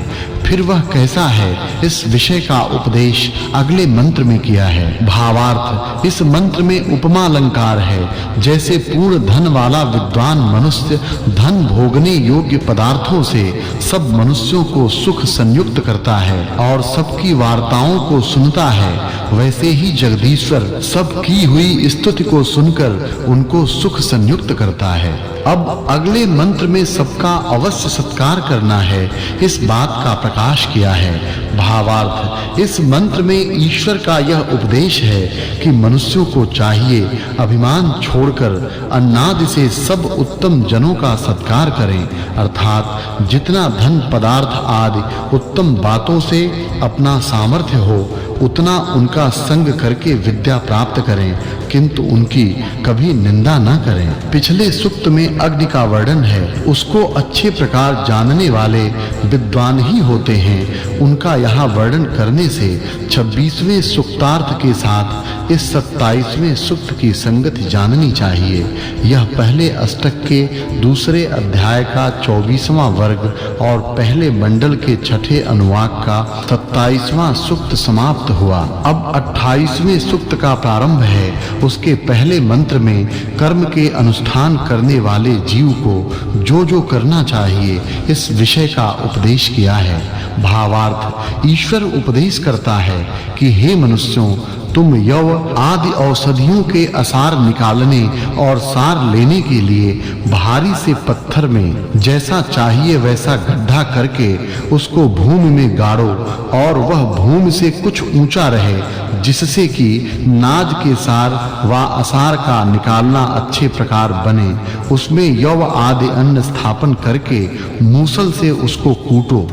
फिर वह कैसा है, इस विषय का उपदेश अगले मंत्र में किया है। भावार्थ, इस मंत्र में उपमा अलंकार है। जैसे पूर्ण धन वाला विद्वान मनुष्य धन भोगने योग्य पदार्थों से सब मनुष्यों को सुख संयुक्त करता है और सबकी वार्ताओं को सुनता है, वैसे ही जगदीश्वर सब की हुई स्तुति को सुनकर उनको सुख संयुक्त करता है। अब अगले मंत्र में सबका अवश्य सत्कार करना है, इस बात का प्रकाश किया है। भावार्थ, इस मंत्र में ईश्वर का यह उपदेश है कि मनुष्यों को चाहिए अभिमान छोड़कर अन्नादि से सब उत्तम जनों का सत्कार करें, अर्थात जितना धन पदार्थ आदि उत्तम बातों से अपना सामर्थ्य हो उतना उनका संग करके विद्या प्राप्त करें, किंतु उनकी कभी निंदा न करें। पिछले सूक्त में अग्नि का वर्णन है, उसको अच्छे प्रकार जानने वाले विद्वान ही होते हैं। उनका यहाँ वर्णन करने से 26वें सूक्तार्थ के साथ इस 27वें सूक्त की संगति जाननी चाहिए। यह पहले अष्टक के दूसरे अध्याय का 24वां वर्ग और पहले मंडल के छठे अनुवाक का 27वां सूक्त समाप्त हुआ। अब 28वें सूक्त का प्रारंभ है। उसके पहले मंत्र में कर्म के अनुष्ठान करने वाले जीव को जो करना चाहिए इस विषय का उपदेश किया है। भावार्थ, ईश्वर उपदेश करता है कि हे मनुष्यों, तुम यव आदि औषधियों के असार निकालने और सार लेने के लिए भारी से पत्थर में जैसा चाहिए वैसा गड्ढा करके उसको भूमि में गाड़ो, और वह भूमि से कुछ ऊंचा रहे, जिससे कि नाज के सार व असार का निकालना अच्छे प्रकार बने। उसमें यव आदि अन्न स्थापन करके मूसल से उसको कूटो।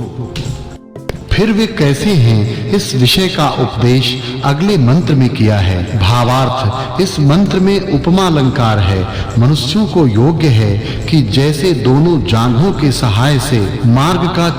फिर वे कैसे हैं, इस विषय का उपदेश अगले मंत्र में किया है। भावार्थ, इस मंत्र में उपमा अलंकार है। मनुष्यों को योग्य है कि जैसे दोनों जांघों के सहाय से मार्ग का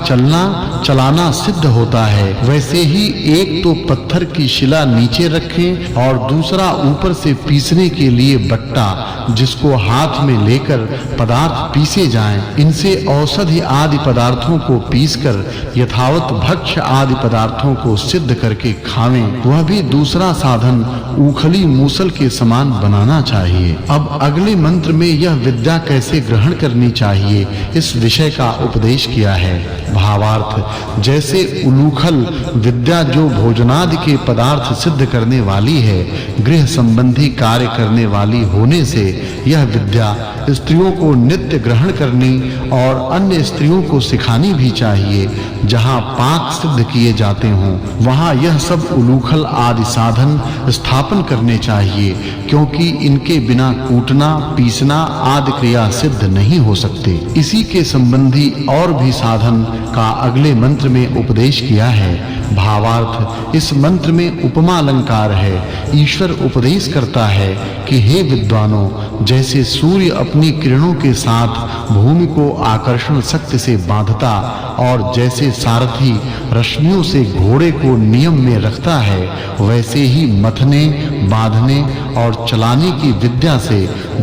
चलाना सिद्ध होता है, वैसे ही एक तो पत्थर की शिला नीचे रखें और दूसरा ऊपर से पीसने के लिए बट्टा, जिसको हाथ में लेकर पदार्थ पीसे जाएं। इनसे औषधि आदि पदार्थों को पीसकर यथावत भक्ष आदि पदार्थों को सिद्ध करके खावें। वह भी दूसरा साधन उखली मूसल के समान बनाना चाहिए। अब अगले मंत्र में यह विद्या कैसे ग्रहण करनी चाहिए इस विषय का उपदेश किया है। भावार्थ, जैसे उलूखल विद्या जो भोजनादि के पदार्थ सिद्ध करने वाली है, गृह संबंधी कार्य करने वाली होने से यह विद्या स्त्रियों को नित्य ग्रहण करनी और अन्य स्त्रियों को सिखानी भी चाहिए। जहाँ पाक सिद्ध किए जाते हों, वहाँ यह सब उलूखल आदि साधन स्थापन करने चाहिए, क्योंकि इनके बिना कूटना पीसना आदि क्रिया सिद्ध नहीं हो सकते। इसी के संबंधी और भी साधन का अगले मंत्र में उपदेश किया है। भावार्थ, इस मंत्र में उपमा अलंकार है। ईश्वर उपदेश करता है कि हे विद्वानों, जैसे सूर्य अपनी किरणों के साथ भूमि को आकर्षण शक्ति से बांधता और जैसे सारथी रश्मियों से घोड़े को नियम में रखता है, वैसे ही मथने, बांधने और चलाने की विद्या से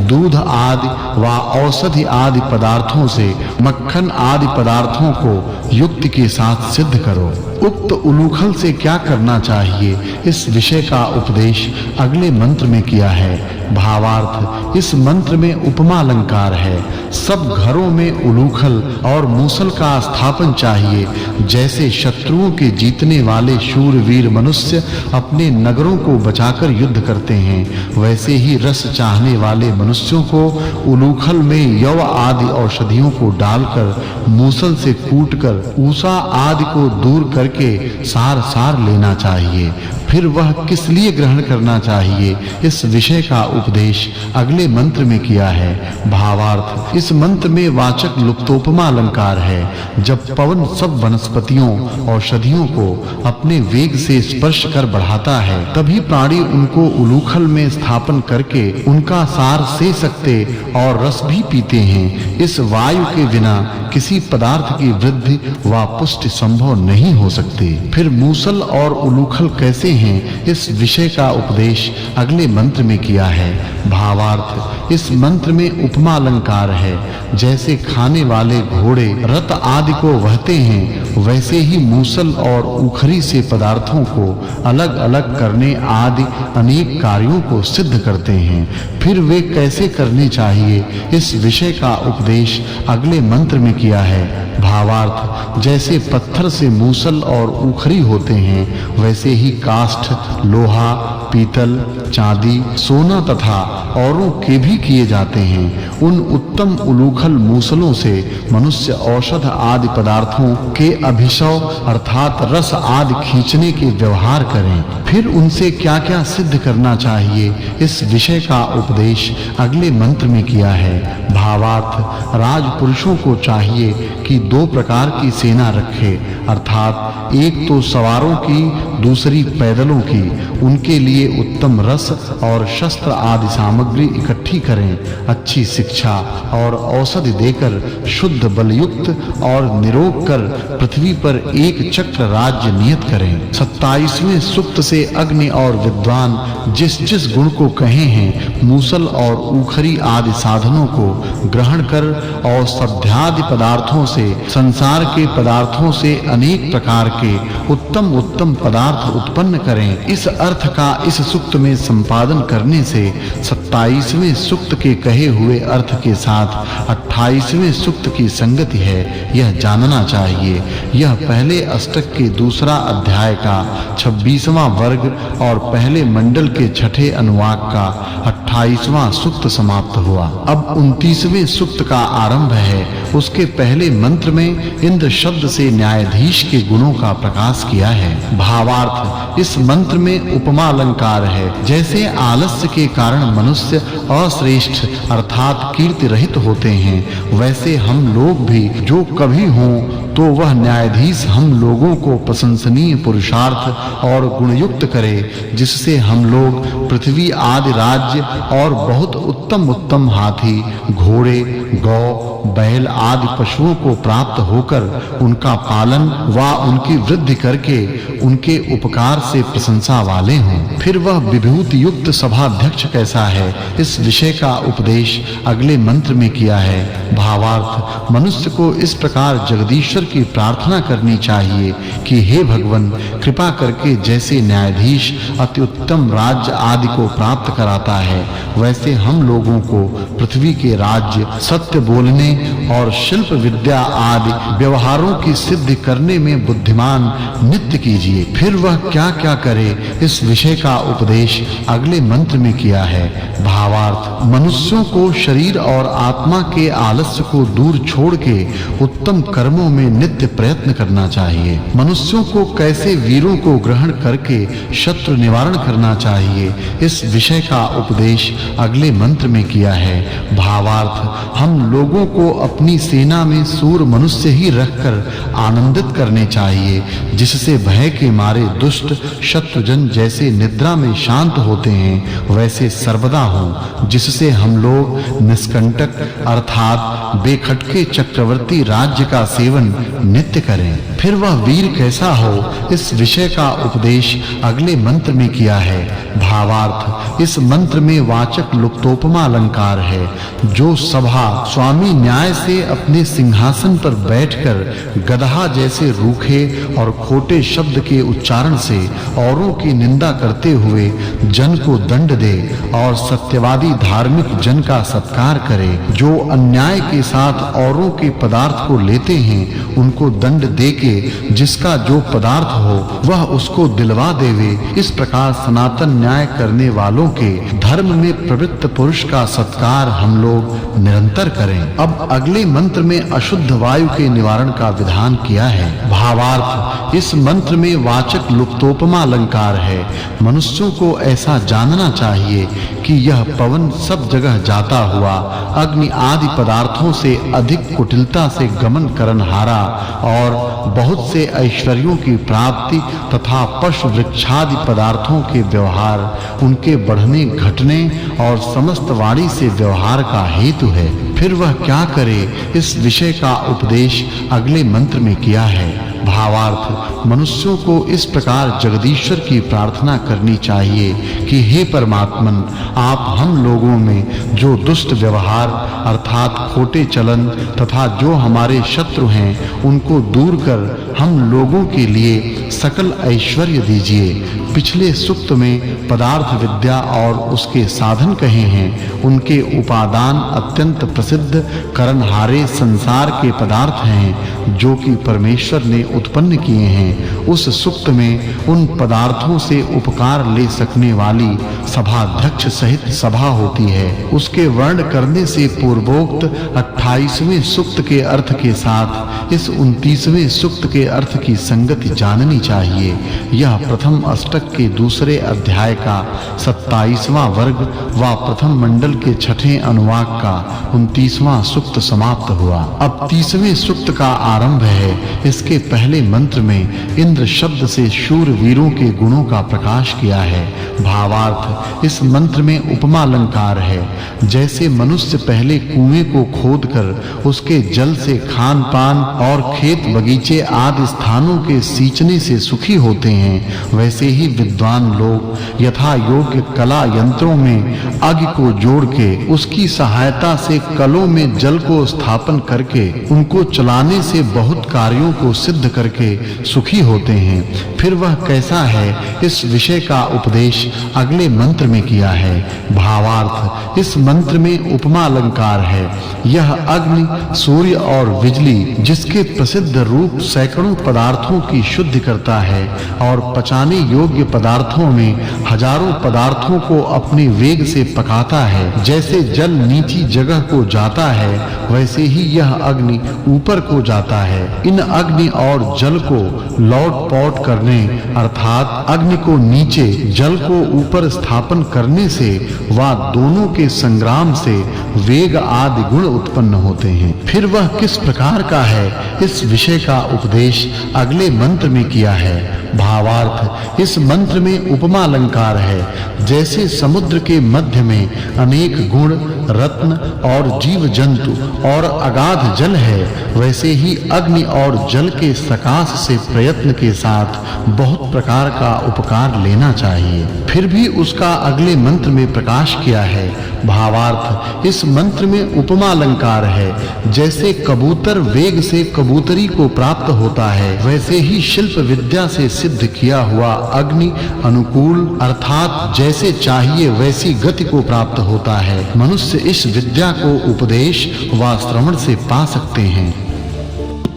दूध आदि व औषधि आदि पदार्थों से मक्खन आदि पदार्थों को युक्ति के साथ सिद्ध करो। उक्त उलूखल से क्या करना चाहिए इस विषय का उपदेश अगले मंत्र में किया है। भावार्थ इस मंत्र में उपमा अलंकार है। सब घरों में उलूखल और मूसल का स्थापन चाहिए। जैसे शत्रुओं के जीतने वाले शूरवीर मनुष्य अपने नगरों को बचाकर युद्ध करते हैं, वैसे ही रस चाहने वाले मनुष्यों को उलूखल में यव आदि औषधियों को डालकर मूसल से कूटकर ऊषा आदि को दूर करके सार लेना चाहिए। फिर वह किस लिए ग्रहण करना चाहिए, इस विषय का उपदेश अगले मंत्र में किया है। भावार्थ इस मंत्र में वाचक् लुप्तोपमा अलंकार है। जब पवन सब वनस्पतियों औषधियों को अपने वेग से स्पर्श कर बढ़ाता है, तभी प्राणी उनको उलूखल में स्थापन करके उनका सार से सकते और रस भी पीते हैं। इस वायु के बिना किसी पदार्थ की वृद्धि व पुष्टि संभव नहीं हो सकती। फिर मूसल और उलूखल कैसे हैं, इस विषय का उपदेश अगले मंत्र में किया है। भावार्थ इस मंत्र में उपमा अलंकार है। जैसे खाने वाले घोड़े रथ आदि को वहते हैं, वैसे ही मूसल और उखरी से पदार्थों को अलग-अलग करने आदि अनेक कार्यों को सिद्ध करते हैं। फिर वे कैसे करने चाहिए, इस विषय का उपदेश अगले मंत्र में किया है। भावार्थ जैसे पत्थर से मूसल और उखरी होते हैं, वैसे ही काष्ठ, लोहा, पीतल, चांदी, सोना तथा औरों के भी किए जाते हैं। उन उत्तम उलूखल मूसलों से मनुष्य औषध आदि पदार्थों के अभिषव अर्थात रस आदि खींचने के व्यवहार करें। फिर उनसे क्या-क्या सिद्ध करना चाहिए, इस विषय का उपदेश अगले मंत्र में किया है। भावार्थ राजपुरुषों को चाहिए कि दो प्रकार की सेना रखे, अर्थात एक तो सवारों की, दूसरी पैदलों की। उनके लिए उत्तम रस और शस्त्र आदि सामग्री इकट्ठी करें। अच्छी शिक्षा और औषधि देकर शुद्ध बलयुक्त और निरोग कर पृथ्वी पर एक चक्र राज्य नियत करें। 27वें सूक्त से अग्नि और विद्वान जिस गुण को कहे हैं, मूसल और उखरी आदि साधनों को ग्रहण कर और सभ्यादि पदार्थों से, संसार के पदार्थों से अनेक प्रकार के उत्तम पदार्थ उत्पन्न करें। इस अर्थ का इस सूक्त में संपादन करने से 27वें सूक्त के कहे हुए अर्थ के साथ 28वें सूक्त की संगति है, यह जानना चाहिए। यह पहले अष्टक के दूसरा अध्याय का 26वां वर्ग और पहले मंडल के छठे अनुवाक का 28वां सूक्त समाप्त हुआ। अब 29वें सूक्त का आरंभ है। उसके पहले मंत्र में इंद्र शब्द से न्यायाधीश के गुणों का प्रकाश किया है। भावार्थ इस मंत्र में उपमा अलंकार है। जैसे आलस्य के कारण मनुष्य अश्रेष्ठ अर्थात कीर्ति रहित होते हैं, वैसे हम लोग भी जो कभी हों तो वह न्यायाधीश हम लोगों को प्रशंसनीय पुरुषार्थ और गुणयुक्त करे, जिससे हम लोग पृथ्वी आदि राज्य और बहुत उत्तम हाथी, घोड़े, गौ, बैल आदि पशुओं को प्राप्त होकर उनका पालन व उनकी वृद्धि करके उनके उपकार से प्रशंसा वाले हों। फिर वह विभूति युक्त सभाध्यक्ष कैसा है, इस विषय का उपदेश अगले मंत्र में किया है। भावार्थ मनुष्य को इस प्रकार जगदीश्वर की प्रार्थना करनी चाहिए कि हे भगवन, कृपा करके जैसे न्यायाधीश अति उत्तम राज्य आदि को प्राप्त कराता है, वैसे हम लोगों को पृथ्वी के राज्य, सत्य बोलने और शिल्प विद्या आदि व्यवहारों की सिद्धि करने में बुद्धिमान नित्य कीजिए। फिर वह क्या-क्या करे, इस विषय का उपदेश अगले मंत्र में किया है। भावार्थ मनुष्यों को शरीर और आत्मा के आलस्य को दूर छोड़ के उत्तम कर्मों में नित्य प्रयत्न करना चाहिए। मनुष्यों को कैसे वीरों को ग्रहण करके शत्रु निवारण करना चाहिए, इस विषय का उपदेश अगले मंत्र में किया है। भावार्थ हम लोगों को अपनी सेना में सूर मनुष्य ही रखकर आनंदित करने चाहिए, जिससे भय के मारे दुष्ट शत्रुजन जैसे निद्रा में शांत होते हैं, वैसे सर्वदा हों, जिससे हम लोग निष्कंटक अर्थात बेखटके चक्रवर्ती राज्य का सेवन नित्य करें। फिर वह वीर कैसा हो, इस विषय का उपदेश अगले मंत्र में किया है। भावार्थ इस मंत्र में वाचक् लुप्तोपमा अलंकार है। जो सभा स्वामी न्याय से अपने सिंहासन पर बैठकर गदहा जैसे रूखे और खोटे शब्द के उच्चारण से औरों की निंदा करते हुए जन को दंड दे और सत्यवादी धार्मिक जन का सत्कार करे। जो अन्याय के साथ औरों के पदार्थ को लेते हैं उनको दंड देके जिसका जो पदार्थ हो वह उसको दिलवा देवे। इस प्रकार सनातन न्याय करने वालों के धर्म में प्रवृत्त पुरुष का सत्कार हम लोग निरंतर करें। अब अगले मंत्र में अशुद्ध वायु के निवारण का विधान किया है। भावार्थ, इस मंत्र में वाचक् लुप्तोपमा अलंकार है। मनुष्यों को ऐसा जानना चाहिए कि यह पवन सब जगह जाता हुआ अग्नि आदि पदार्थों से अधिक कुटिलता से गमन करनहारा और बहुत से ऐश्वर्यों की प्राप्ति तथा पशु वृक्षादि पदार्थों के व्यवहार, उनके बढ़ने घटने और समस्त वाणी से व्यवहार का हेतु है। फिर वह क्या करे, इस विषय का उपदेश अगले मंत्र में किया है। भावार्थ, मनुष्यों को इस प्रकार जगदीश्वर की प्रार्थना करनी चाहिए कि हे परमात्मन, आप हम लोगों में जो दुष्ट व्यवहार अर्थात खोटे चलन तथा जो हमारे शत्रु हैं उनको दूर कर हम लोगों के लिए सकल ऐश्वर्य दीजिए। पिछले सूक्त में पदार्थ विद्या और उसके साधन कहे हैं। उनके उपादान अत्यंत प्रसिद्ध करनहारे संसार के पदार्थ हैं जो कि परमेश्वर ने उत्पन्न किए हैं। उस सूक्त में उन पदार्थों से उपकार ले सकने वाली सभाध्यक्ष सहित सभा होती है। उसके वर्ण करने से पूर्वोक्त 28वें सूक्त के अर्थ के साथ इस 29वें सूक्त के अर्थ की संगति जाननी चाहिए। यह प्रथम अष्टक के दूसरे अध्याय का 27वां वर्ग व प्रथम मंडल के छठे अनुवाक का 29वां सूक्त समाप्त हुआ। अब 30वें सूक्त का आरंभ है। इसके पहले मंत्र में इंद्र शब्द से शूर वीरों के गुणों का प्रकाश किया है। भावार्थ, इस मंत्र में उपमा अलंकार है। जैसे मनुष्य पहले कुएं को खोदकर उसके जल से खान पान और खेत बगीचे आदि स्थानों के सींचने से सुखी होते हैं, वैसे ही विद्वान लोग यथा योग्य कला यंत्रों में अग्नि को जोड़ के उसकी सहायता से कलों में जल को स्थापन करके उनको चलाने से बहुत कार्यों को सिद्ध करके सुखी होते हैं। फिर वह कैसा है, इस विषय का उपदेश अगले मंत्र में किया है। भावार्थ, इस मंत्र में उपमा अलंकार है। यह अग्नि, सूर्य और बिजली जिसके प्रसिद्ध रूप सैकड़ों पदार्थों की शुद्धि करता है और पचाने योग्य पदार्थों में हजारों पदार्थों को अपने वेग से पकाता है। जैसे जल नीची जगह को जाता है वैसे ही यह अग्नि ऊपर को जाता है। इन अग्नि और जल को लौट-पौट करने अर्थात अग्नि को नीचे जल को ऊपर स्थापन करने से व दोनों के संग्राम से वेग आदि गुण उत्पन्न होते हैं। फिर वह किस प्रकार का है, इस विषय का उपदेश अगले मंत्र में किया है। भावार्थ, इस मंत्र में उपमा अलंकार है। जैसे समुद्र के मध्य में अनेक गुण, रत्न और जीव जंतु और अगाध जल है, वैसे ही अग्नि और जल के सकाश से प्रयत्न के साथ बहुत प्रकार का उपकार लेना चाहिए। फिर भी उसका अगले मंत्र में प्रकाश किया है। भावार्थ, इस मंत्र में उपमा अलंकार है। जैसे कबूतर वेग से कबूतरी को प्राप्त होता है, वैसे ही शिल्प विद्या से सिद्ध किया हुआ अग्नि अनुकूल अर्थात जैसे चाहिए वैसी गति को प्राप्त होता है। मनुष्य इस विद्या को उपदेश व श्रवण से पा सकते हैं।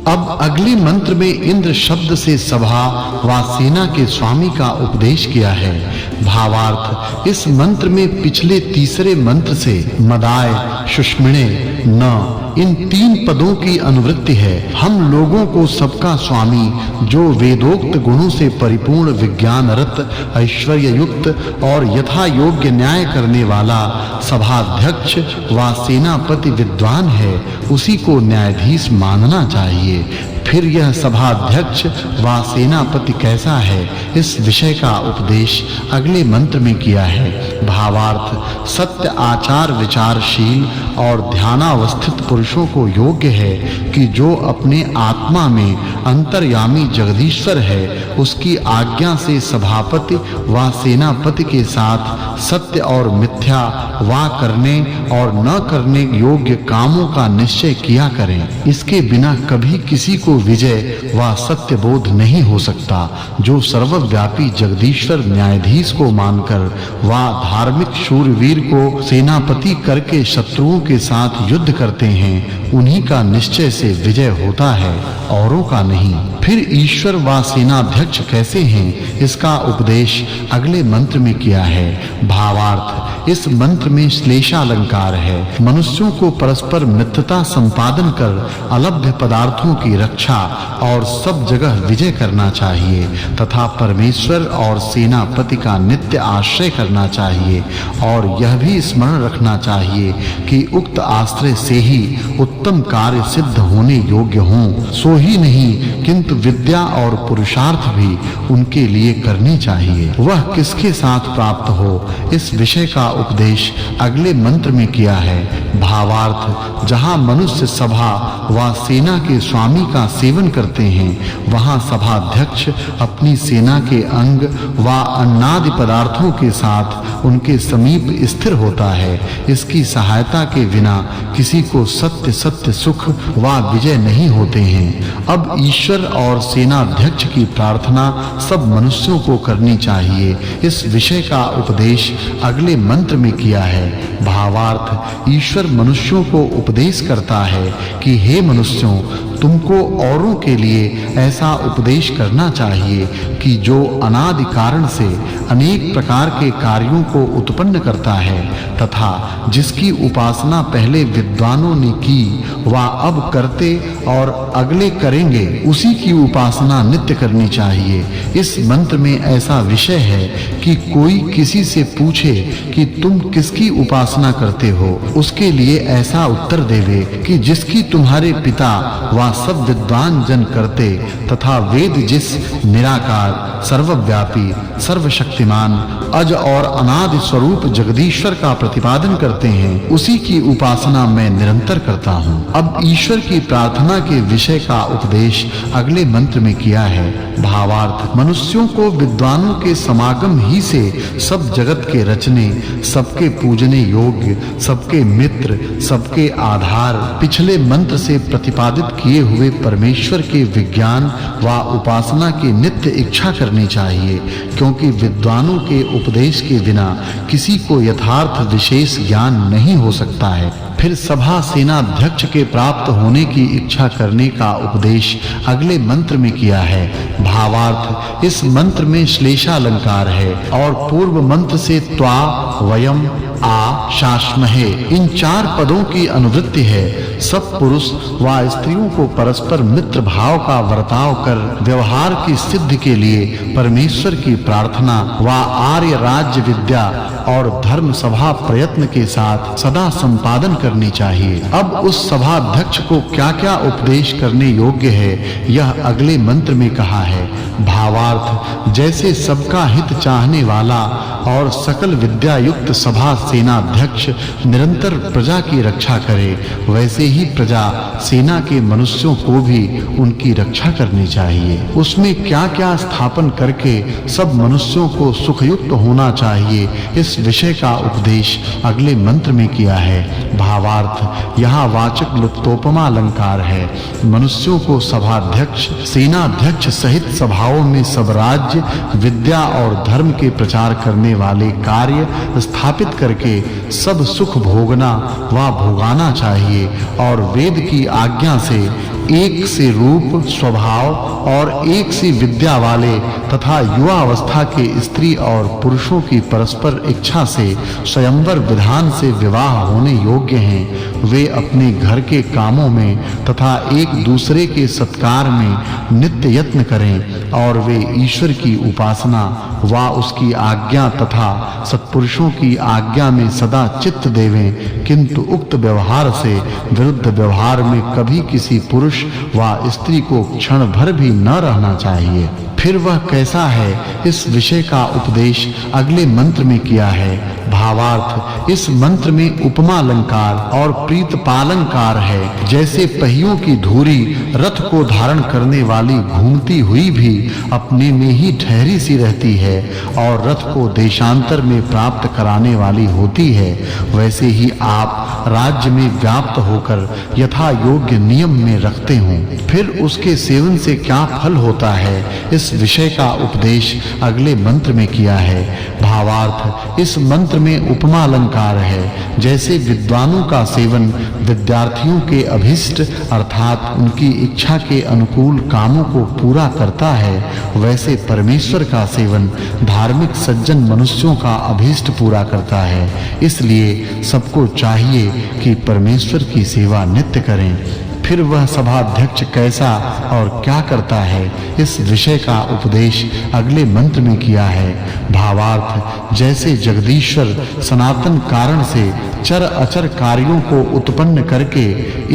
अब अगले मंत्र में इंद्र शब्द से सभा व सेना के स्वामी का उपदेश किया है। भावार्थ, इस मंत्र में पिछले तीसरे मंत्र से मदाय, सुष्मिणे, न इन तीन पदों की अनुवृत्ति है। हम लोगों को सबका स्वामी जो वेदोक्त गुणों से परिपूर्ण विज्ञानरत ऐश्वर्य युक्त और यथा योग्य न्याय करने वाला सभाध्यक्ष व सेनापति विद्वान है, उसी को न्यायाधीश मानना चाहिए। फिर यह सभाध्यक्ष व सेनापति कैसा है, इस विषय का उपदेश अगले मंत्र में किया है। भावार्थ, सत्य आचार विचारशील और ध्यानावस्थित पुरुषों को योग्य है कि जो अपने आत्मा में अंतर्यामी जगदीश्वर है, उसकी आज्ञा से सभापति व सेनापति के साथ सत्य और मिथ्या वा करने और न करने योग्य कामों का निश्चय किया करें। इसके बिना कभी किसी को विजय व सत्य बोध नहीं हो सकता। जो सर्वव्यापी जगदीश्वर न्यायाधीश को मानकर व धार्मिक शूरवीर को सेनापति करके शत्रुओं के साथ युद्ध करते हैं, उन्हीं का निश्चय से विजय होता है, औरों का नहीं। फिर ईश्वर व सेनाध्यक्ष कैसे हैं, इसका उपदेश अगले मंत्र में किया है। भावार्थ, इस मंत्र में श्लेषालंकार है। मनुष्यों को परस्पर मित्रता संपादन कर अलभ्य पदार्थों की रक्षा और सब जगह विजय करना चाहिए तथा परमेश्वर और सेनापति का नित्य आश्रय करना चाहिए। और यह भी स्मरण रखना चाहिए कि उक्त आश्रय से ही उत्तम कार्य सिद्ध होने योग्य हों। सो ही नहीं किंतु विद्या और पुरुषार्थ भी उनके लिए करने चाहिए। वह किसके साथ प्राप्त हो, इस विषय का उपदेश अगले मंत्र में किया है। भावार्थ, जहां मनुष्य सभा व सेना के स्वामी का सेवन करते हैं, वहां सभाध्यक्ष अपनी सेना के अंग व अन्नादि पदार्थों के साथ उनके समीप स्थिर होता है। इसकी सहायता के बिना किसी को सत्य सत्य सुख व विजय नहीं होते हैं। अब ईश्वर और सेनाध्यक्ष की प्रार्थना सब मनुष्यों को करनी चाहिए। इस विषय का उपदेश अगले मंत्र में किया है। भावार्थ, ईश्वर मनुष्यों को उपदेश करता है कि हे मनुष्यों, तुमको औरों के लिए ऐसा उपदेश करना चाहिए कि जो अनादि कारण से अनेक प्रकार के कार्यों को उत्पन्न करता है तथा जिसकी उपासना पहले विद्वानों ने की व अब करते और अगले करेंगे, उसी की उपासना नित्य करनी चाहिए। इस मंत्र में ऐसा विषय है कि कोई किसी से पूछे कि तुम किसकी उपासना करते हो, उसके लिए ऐसा उत्तर देवे कि जिसकी तुम्हारे पिता व सब विद्वान जन करते तथा वेद जिस निराकार, सर्वव्यापी, सर्वशक्तिमान, अज और अनादि स्वरूप जगदीश्वर का प्रतिपादन करते हैं, उसी की उपासना मैं निरंतर करता हूँ। अब ईश्वर की प्रार्थना के विषय का उपदेश अगले मंत्र में किया है। भावार्थ, मनुष्यों को विद्वानों के समागम ही से सब जगत के रचने, सबके पूजने योग्य, सबके मित्र, सबके आधार, पिछले मंत्र से प्रतिपादित किए हुए परमेश्वर के विज्ञान व उपासना की नित्य इच्छा करनी चाहिए, क्योंकि विद्वानों के उपदेश के बिना किसी को यथार्थ विशेष ज्ञान नहीं हो सकता है। फिर सभा सेनाध्यक्ष के प्राप्त होने की इच्छा करने का उपदेश अगले मंत्र में किया है। भावार्थ, इस मंत्र में श्लेषालंकार है और पूर्व मंत्र से त्वा, वयम, आ, शाश्महे इन चार पदों की अनुवृत्ति है। सब पुरुष व स्त्रियों को परस्पर मित्र भाव का वर्ताव कर व्यवहार की सिद्धि के लिए परमेश्वर की प्रार्थना व आर्य राज्य विद्या और धर्म सभा प्रयत्न के साथ सदा संपादन करनी चाहिए। अब उस सभाध्यक्ष को क्या-क्या उपदेश करने योग्य है, यह अगले मंत्र में कहा है। भावार्थ, जैसे सबका हित चाहने वाला और सकल विद्या युक्त सभा सेनाध्यक्ष निरंतर प्रजा की रक्षा करे, वैसे ही प्रजा सेना के मनुष्यों को भी उनकी रक्षा करनी चाहिए। उसमें क्या-क्या स्थापन करके सब मनुष्यों को सुखयुक्त होना चाहिए, इस विषय का उपदेश अगले मंत्र में किया है। भावार्थ, यहाँ वाचक् लुप्तोपमा अलंकार है। मनुष्यों को सभाध्यक्ष, सेनाध्यक्ष सहित सभाओं में सब राज्य, विद्या और धर्म के प्रचार करने वाले कार्य स्थापित करके सब सुख भोगना व भोगाना चाहिए और वेद की आज्ञा से एक से रूप, स्वभाव और एक सी विद्या वाले तथा युवा अवस्था के स्त्री और पुरुषों की परस्पर इच्छा से स्वयंवर विधान से विवाह होने योग्य हैं। वे अपने घर के कामों में तथा एक दूसरे के सत्कार में नित्य यत्न करें और वे ईश्वर की उपासना व उसकी आज्ञा तथा सत्पुरुषों की आज्ञा में सदा चित्त देवें, किंतु उक्त व्यवहार से विरुद्ध व्यवहार में कभी किसी पुरुष पुरुष व स्त्री को क्षण भर भी न रहना चाहिए। फिर वह कैसा है, इस विषय का उपदेश अगले मंत्र में किया है। भावार्थ, इस मंत्र में उपमा अलंकार और प्रीतपालंकार है। जैसे पहियों की धुरी रथ को धारण करने वाली घूमती हुई भी अपने में ही ठहरी सी रहती है और रथ को देशांतर में प्राप्त कराने वाली होती है, वैसे ही आप राज्य में व्याप्त होकर यथा योग्य नियम में रखते हो। फिर उसके सेवन से क्या फल होता है, इस विषय का उपदेश अगले मंत्र में किया है। भावार्थ, इस मंत्र में उपमा अलंकार है। जैसे विद्वानों का सेवन विद्यार्थियों के अभिष्ट अर्थात उनकी इच्छा के अनुकूल कामों को पूरा करता है, वैसे परमेश्वर का सेवन धार्मिक सज्जन मनुष्यों का अभिष्ट पूरा करता है। इसलिए सबको चाहिए कि परमेश्वर की सेवा नित्य करें। फिर वह सभाध्यक्ष कैसा और क्या करता है, इस विषय का उपदेश अगले मंत्र में किया है। भावार्थ, जैसे जगदीश्वर सनातन कारण से चर अचर कार्यों को उत्पन्न करके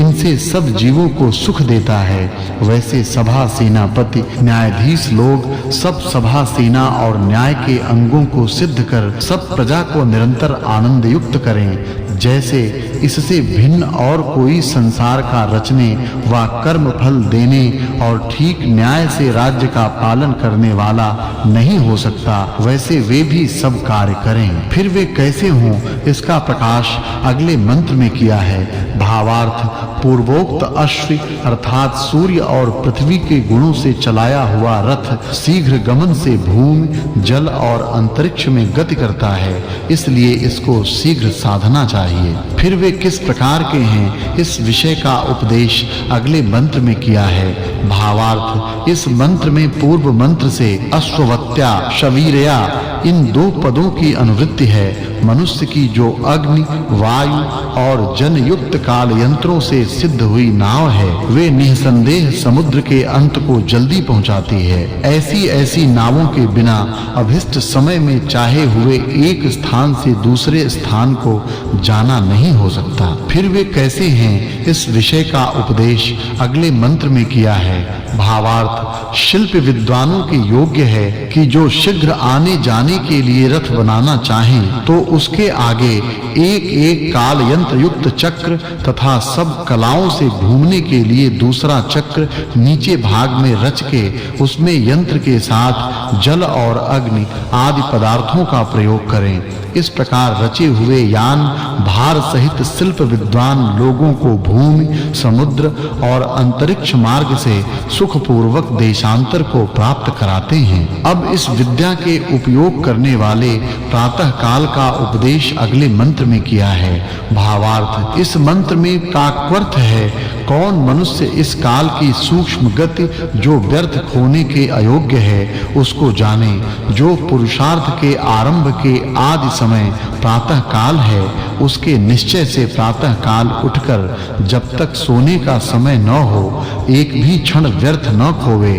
इनसे सब जीवों को सुख देता है, वैसे सभा सेनापति न्यायाधीश लोग सब सभा सेना और न्याय के अंगों को सिद्ध कर सब प्रजा को निरंतर आनंद युक्त करें। जैसे इससे भिन्न और कोई संसार का रचने व कर्म फल देने और ठीक न्याय से राज्य का पालन करने वाला नहीं हो सकता, वैसे वे भी सब कार्य करें। फिर वे कैसे हों, इसका प्रकाश अगले मंत्र में किया है। भावार्थ, पूर्वोक्त अश्व अर्थात सूर्य और पृथ्वी के गुणों से चलाया हुआ रथ शीघ्र गमन से भूमि, जल और अंतरिक्ष में गति करता है, इसलिए इसको शीघ्र साधना चाहिए। फिर वे किस प्रकार के हैं, इस विषय का उपदेश अगले मंत्र में किया है। भावार्थ, इस मंत्र में पूर्व मंत्र से अश्ववत्या, शवीरया इन दो पदों की अनुवृत्ति है। मनुष्य की जो अग्नि, वायु और जन युक्त काल यंत्रों से सिद्ध हुई नाव है, वे निसंदेह समुद्र के अंत को जल्दी पहुंचाती है। ऐसी नावों के बिना अभिष्ट समय में चाहे हुए एक स्थान से दूसरे स्थान को जाना नहीं हो सकता। फिर वे कैसे हैं, इस विषय का उपदेश अगले मंत्र में किया है। भावार्थ, शिल्प विद्वानों के योग्य है कि जो शीघ्र आने जाने के लिए रथ बनाना चाहें तो उसके आगे एक काल यंत्र युक्त चक्र तथा सब कलाओं से घूमने के लिए दूसरा चक्र नीचे भाग में रच के उसमें यंत्र के साथ जल और अग्नि आदि पदार्थों का प्रयोग करें। इस प्रकार रचे हुए यान भार सहित शिल्प विद्वान लोगों को भूमि, समुद्र और अंतरिक्ष मार्ग से सुख पूर्वक देशांतर को प्राप्त कराते हैं। अब इस विद्या के उपयोग करने वाले प्रातः काल का उपदेश अगले मंत्र में किया है। भावार्थ, इस मंत्र में काक्वर्थ है, कौन मनुष्य इस काल की सूक्ष्म गति जो व्यर्थ खोने के अयोग्य है उसको जाने। जो पुरुषार्थ के आरंभ के आदि समय प्रातः काल है, उसके निश्चय से प्रातः काल उठकर जब तक सोने का समय न हो एक भी क्षण व्यर्थ न खोवे।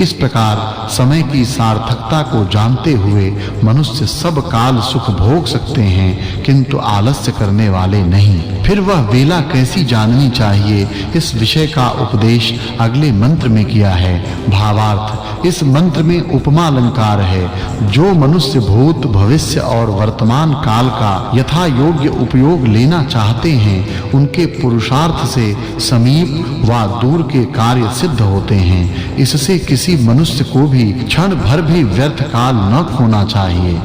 इस प्रकार समय की सार्थकता को जानते हुए मनुष्य सब काल सुख भोग सकते हैं, किंतु आलस्य करने वाले नहीं। फिर वह वेला कैसी जाननी चाहिए, इस विषय का उपदेश अगले मंत्र में किया है। भावार्थ, इस मंत्र में उपमा अलंकार है। जो मनुष्य भूत, भविष्य और वर्तमान काल का यथा योग्य उपयोग लेना चाहते हैं, उनके पुरुषार्थ से समीप व दूर के कार्य सिद्ध होते हैं। इससे किसी मनुष्य को भी क्षण भर भी व्यर्थ काल न खोना चाहिए।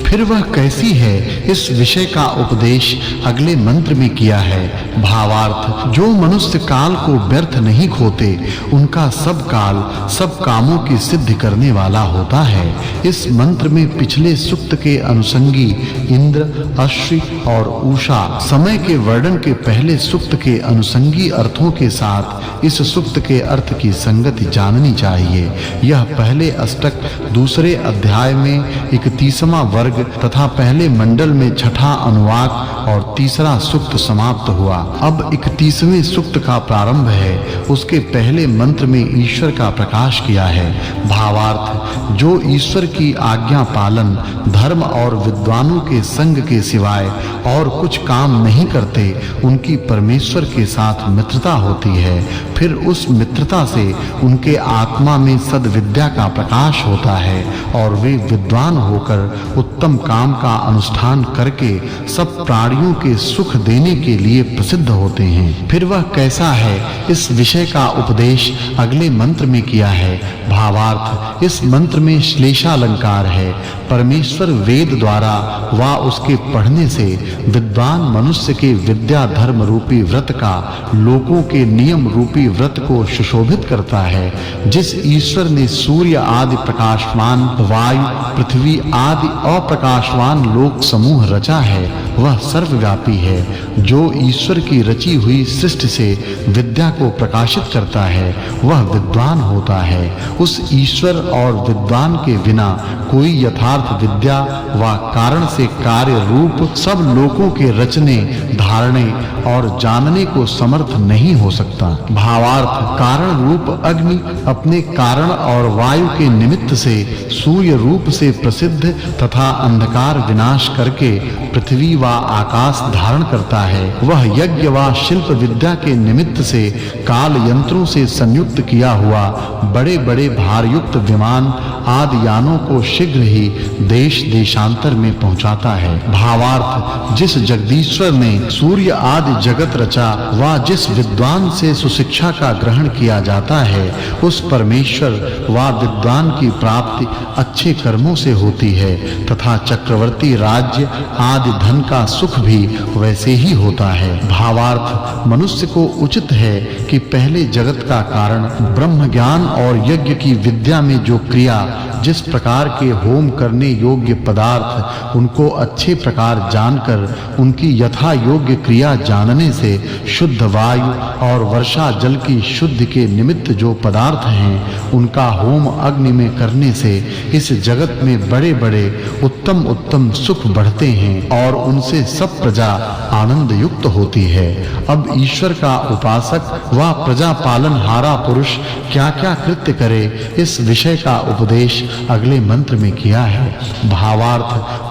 फिर वह कैसी है, इस विषय का उपदेश अगले मंत्र में किया है। भावार्थ, जो मनुष्य काल को व्यर्थ नहीं खोते, उनका सब काल सब कामों की सिद्धि करने वाला होता है। इस मंत्र में पिछले सूक्त के अनुसंगी इंद्र, अश्वि और उषा समय के वर्णन के पहले सूक्त के अनुसंगी अर्थों के साथ इस सूक्त के अर्थ की संगति जाननी चाहिए। यह पहले अष्टक दूसरे अध्याय में 31वां वर्ग वर्ग तथा पहले मंडल में छठा अनुवाक और तीसरा सूक्त समाप्त हुआ। अब 31वें सूक्त का प्रारंभ है। उसके पहले मंत्र में ईश्वर का प्रकाश किया है। भावार्थ, जो ईश्वर की आज्ञा पालन, धर्म और विद्वानों के संग के सिवाय और कुछ काम नहीं करते, उनकी परमेश्वर के साथ मित्रता होती है। फिर उस मित्रता से उनके आत्मा में सद्विद्या का प्रकाश होता है और वे विद्वान होकर उत्तम काम का अनुष्ठान करके सब प्राणियों के सुख देने के लिए प्रसिद्ध होते हैं। फिर वह कैसा है, इस विषय का उपदेश अगले मंत्र में किया है। भावार्थ, इस मंत्र में श्लेषालंकार है। परमेश्वर वेद द्वारा व उसके पढ़ने से विद्वान मनुष्य के विद्या धर्म रूपी व्रत का लोकों के नियम रूपी व्रत को सुशोभित करता है। जिस ईश्वर ने सूर्य आदि प्रकाशवान, वायु, पृथ्वी आदि अप्रकाशवान लोक समूह रचा है, वह सर्वव्यापी है। जो ईश्वर की रची हुई सृष्टि से विद्या को प्रकाशित करता है, वह विद्वान होता है। उस ईश्वर और विद्वान के बिना कोई यथार्थ विद्या व कारण से कार्य रूप सब लोकों के रचने, धारणे और जानने को समर्थ नहीं हो सकता। भावार्थ, कारण रूप अग्नि अपने कारण और वायु के निमित्त से सूर्य रूप से प्रसिद्ध तथा अंधकार विनाश करके पृथ्वी व आकाश धारण करता है। वह यज्ञ व शिल्प विद्या के निमित्त से काल यंत्रों से संयुक्त किया हुआ बड़े-बड़े भारयुक्त विमान आदि यानों को शीघ्र ही देश देशांतर में पहुंचाता है। भावार्थ, जिस जगदीश्वर ने सूर्य आदि जगत रचा व जिस विद्वान से सुशिक्षा का ग्रहण किया जाता है, उस परमेश्वर व विद्वान की प्राप्ति अच्छे कर्मों से होती है तथा चक्रवर्ती राज्य आदि धन का सुख भी वैसे ही होता है। भावार्थ, मनुष्य को उचित है कि पहले जगत का कारण ब्रह्म ज्ञान और यज्ञ की विद्या में जो क्रिया, जिस प्रकार के होम करने योग्य पदार्थ, उनको अच्छे प्रकार जानकर उनकी यथा योग्य क्रिया जानने से शुद्ध वायु और वर्षा जल की शुद्धि के निमित्त जो पदार्थ हैं, उनका होम अग्नि में करने से इस जगत में बड़े-बड़े उत्तम सुख बढ़ते हैं और उनसे सब प्रजा आनंद युक्त होती है। अब ईश्वर का उपासक व प्रजा पालनहारा पुरुष क्या-क्या कृत्य करे, इस विषय का उपदेश अगले मंत्र में किया है। भावार्थ,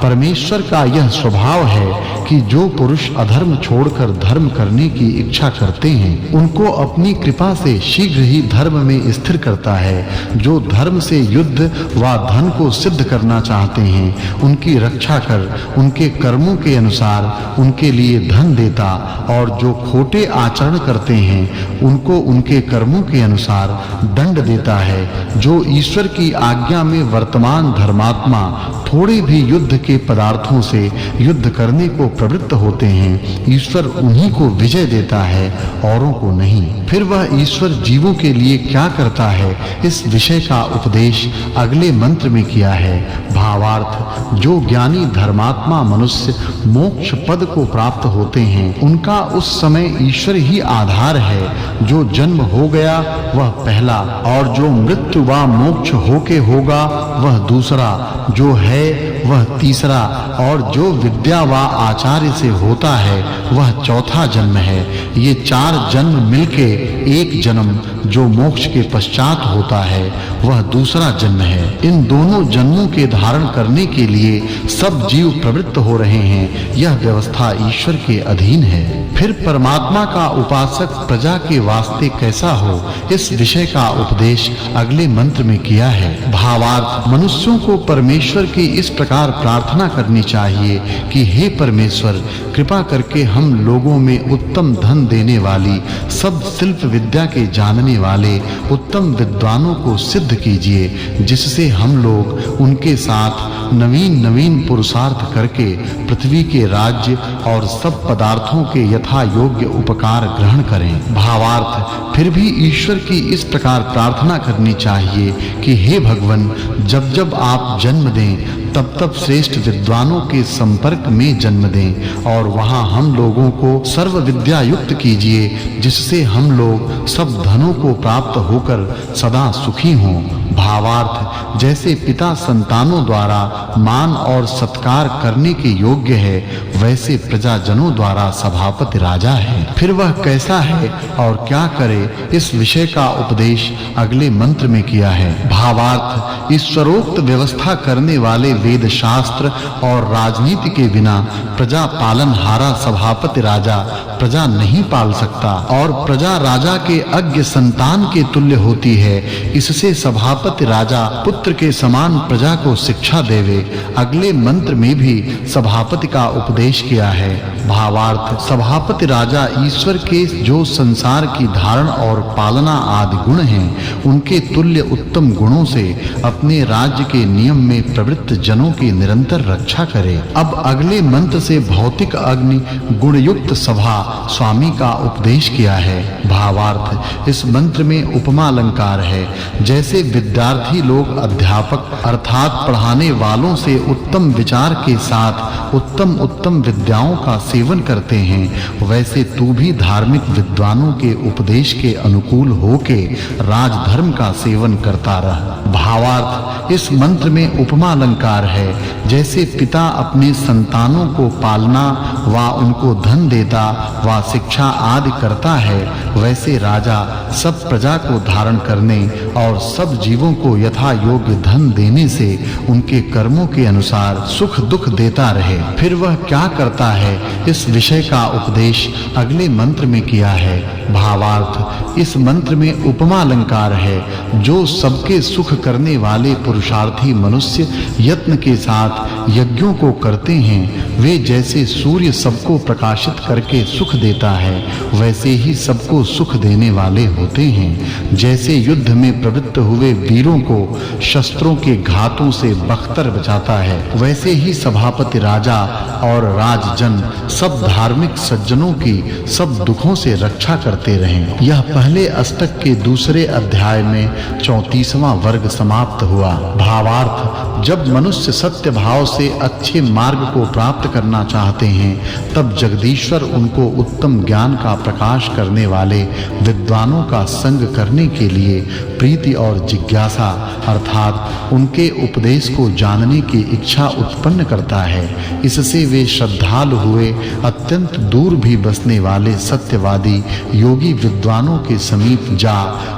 परमेश्वर का यह स्वभाव है कि जो पुरुष अधर्म छोड़कर धर्म करने की इच्छा करते हैं, उनको अपनी कृपा से शीघ्र ही धर्म में स्थिर करता है। जो धर्म से युद्ध व धन को सिद्ध करना चाहते हैं, उनकी रक्षा कर उनके कर्मों के अनुसार उनके लिए धन देता और जो खोटे आचरण करते हैं, उनको उनके कर्मों के अनुसार दंड देता है। जो ईश्वर की आज्ञा में वर्तमान धर्मात्मा थोड़े भी युद्ध के पदार्थों से युद्ध करने को प्रवृत्त होते हैं, ईश्वर उन्हीं को विजय देता है, औरों को नहीं। फिर वह ईश्वर जीवों के लिए क्या करता है, इस विषय का उपदेश अगले मंत्र में किया है। भावार्थ, जो ज्ञानी धर्मात्मा मनुष्य मोक्ष पद को प्राप्त होते हैं, उनका उस समय ईश्वर ही आधार है। जो जन्म हो गया वह पहला, और जो मृत्यु व मोक्ष होके होगा वह दूसरा, जो है वह तीसरा, और जो विद्या व आचार्य से होता है वह चौथा जन्म है। ये चार जन्म मिलके एक जन्म जो मोक्ष के पश्चात होता है, वह दूसरा जन्म है। इन दोनों जन्मों के धारण करने के लिए सब जीव प्रवृत्त हो रहे हैं। यह व्यवस्था ईश्वर के अधीन है। फिर परमात्मा का उपासक प्रजा के वास्ते कैसा हो, इस विषय का उपदेश अगले मंत्र में किया है। भावार्थ, मनुष्यों को परमेश्वर की इस प्रकार प्रार्थना करनी चाहिए कि हे परमेश्वर, कृपा करके हम लोगों में उत्तम धन देने वाली, सब शिल्प विद्या के जानने वाले उत्तम विद्वानों को सिद्ध कीजिए, जिससे हम लोग उनके साथ नवीन पुरुषार्थ करके पृथ्वी के राज्य और सब पदार्थों के यथा योग्य उपकार ग्रहण करें। भावार्थ, फिर भी ईश्वर की इस प्रकार प्रार्थना करनी चाहिए कि हे भगवान, जब आप जन्म दें तब श्रेष्ठ विद्वानों के संपर्क में जन्म दें और वहां हम लोगों को सर्व विद्या युक्त कीजिए, जिससे हम लोग सब धनों को प्राप्त होकर सदा सुखी हों भावार्थ जैसे पिता संतानों द्वारा मान और सत्कार करने के योग्य है, वैसे प्रजाजनों द्वारा सभापति राजा है। फिर वह कैसा है और क्या करे, इस विषय का उपदेश अगले मंत्र में किया है। भावार्थ ईश्वरोक्त व्यवस्था करने वाले वेद शास्त्र और राजनीति के बिना प्रजा पालनहारा सभापति राजा प्रजा नहीं पाल सकता, और प्रजा राजा के अज्ञ संतान के तुल्य होती है। इससे सभापति राजा पुत्र के समान प्रजा को शिक्षा देवे। अगले मंत्र में भी सभापति का उपदेश किया है। भावार्थ सभापति राजा ईश्वर के जो संसार की धारण और पालना आदि गुण हैं, उनके तुल्य उत्तम गुणों से अपने राज्य के नियम में प्रवृत्त जनों की निरंतर रक्षा करे। अब अगले मंत्र से भौतिक अग्नि गुणयुक्त सभा स्वामी का उपदेश किया है। भावार्थ इस मंत्र में उपमा अलंकार है। जैसे विद्यार्थी लोग अध्यापक अर्थात पढ़ाने वालों से उत्तम विचार के साथ उत्तम विद्याओं का सेवन करते हैं, वैसे तू भी धार्मिक विद्वानों के उपदेश के अनुकूल होके राजधर्म का सेवन करता रह। भावार्थ इस मंत्र में उपमा अलंकार है। जैसे पिता अपने संतानों को पालना व उनको धन देता व शिक्षा आदि करता है, वैसे राजा सब प्रजा को धारण करने और सब जीवों को यथा योग्य धन देने से उनके कर्मों के अनुसार सुख दुख देता रहे। फिर वह क्या करता है, इस विषय का उपदेश अगले मंत्र में किया है। भावार्थ इस मंत्र में उपमा अलंकार है। जो सबके सुख करने वाले पुरुषार्थी मनुष्य यत्न के साथ यज्ञों को करते हैं, वे जैसे सूर्य सबको प्रकाशित करके सुख देता है, वैसे ही सबको सुख देने वाले होते हैं। जैसे युद्ध में प्रवृत्त हुए वीरों को शस्त्रों के घातों से बख्तर बचाता है, वैसे ही सभापति राजा और राजजन सब धार्मिक सज्जनों की सब दुखों से रक्षा करते रहें। यह पहले अष्टक के दूसरे अध्याय में 34वां वर्ग समाप्त हुआ। भावार्थ जब मनुष्य सत्य भाव से अच्छे मार्ग को प्राप्त करना चाहते हैं, तब जगदीश्वर उनको उत्तम ज्ञान का प्रकाश करने वाले विद्वानों का संग करने के लिए प्रीति और जिज्ञासा अर्थात उनके उपदेश को जानने की इच्छा उत्पन्न करता है। इससे वे श्रद्धालु हुए अत्यंत दूर भी बसने वाले सत्यवादी योगी विद्वानों के समीप जा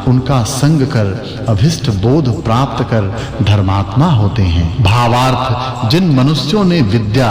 उनका संग कर अभिष्ट बोध प्राप्त कर धर्मात्मा होते हैं। भावार्थ जिन मनुष्यों ने विद्या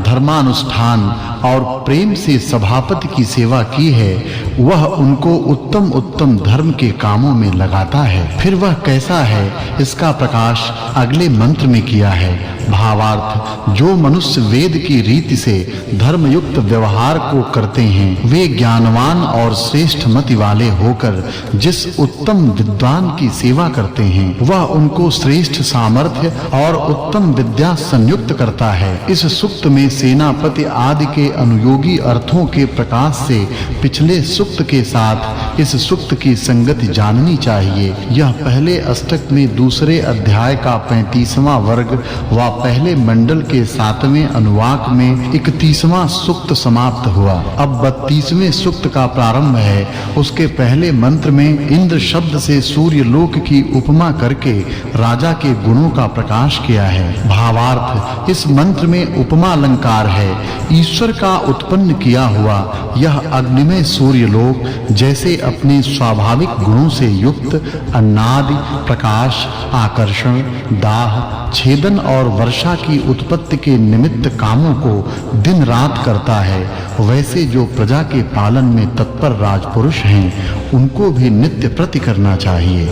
धर्मानुष्ठान और प्रेम से सभापति की सेवा की है, वह उनको उत्तम धर्म के कामों में लगाता है। फिर वह कैसा है, इसका प्रकाश अगले मंत्र में किया है। भावार्थ जो मनुष्य वेद की रीति से धर्मयुक्त व्यवहार को करते हैं, वे ज्ञानवान और श्रेष्ठ मति वाले होकर जिस उत्तम विद्वान की सेवा करते हैं, वह उनको श्रेष्ठ सामर्थ्य और उत्तम विद्या संयुक्त करता है। इस सूक्त में सेनापति आदि के अनुयोगी अर्थों के प्रकाश से पिछले सूक्त के साथ इस सूक्त की संगति जाननी चाहिए। यह पहले अष्टक में दूसरे अध्याय का 35वां वर्ग व पहले मंडल के 7वें अनुवाक में 31वां सूक्त समाप्त हुआ। अब 32वें सूक्त का प्रारंभ है। उसके पहले मंत्र में इंद्र शब्द से सूर्य लोक की उपमा करके राजा के गुणों का प्रकाश किया है। भावार्थ इस मंत्र में उपमा अलंकार है। ईश्वर का उत्पन्न किया हुआ यह अग्निमय सूर्य लोक जैसे अपने स्वाभाविक गुणों से युक्त अन्नादि प्रकाश आकर्षण दाह छेदन और वर्षा की उत्पत्ति के निमित्त कामों को दिन रात करता है, वैसे जो प्रजा के पालन में तत्पर राजपुरुष हैं, उनको भी नित्य प्रति करना चाहिए।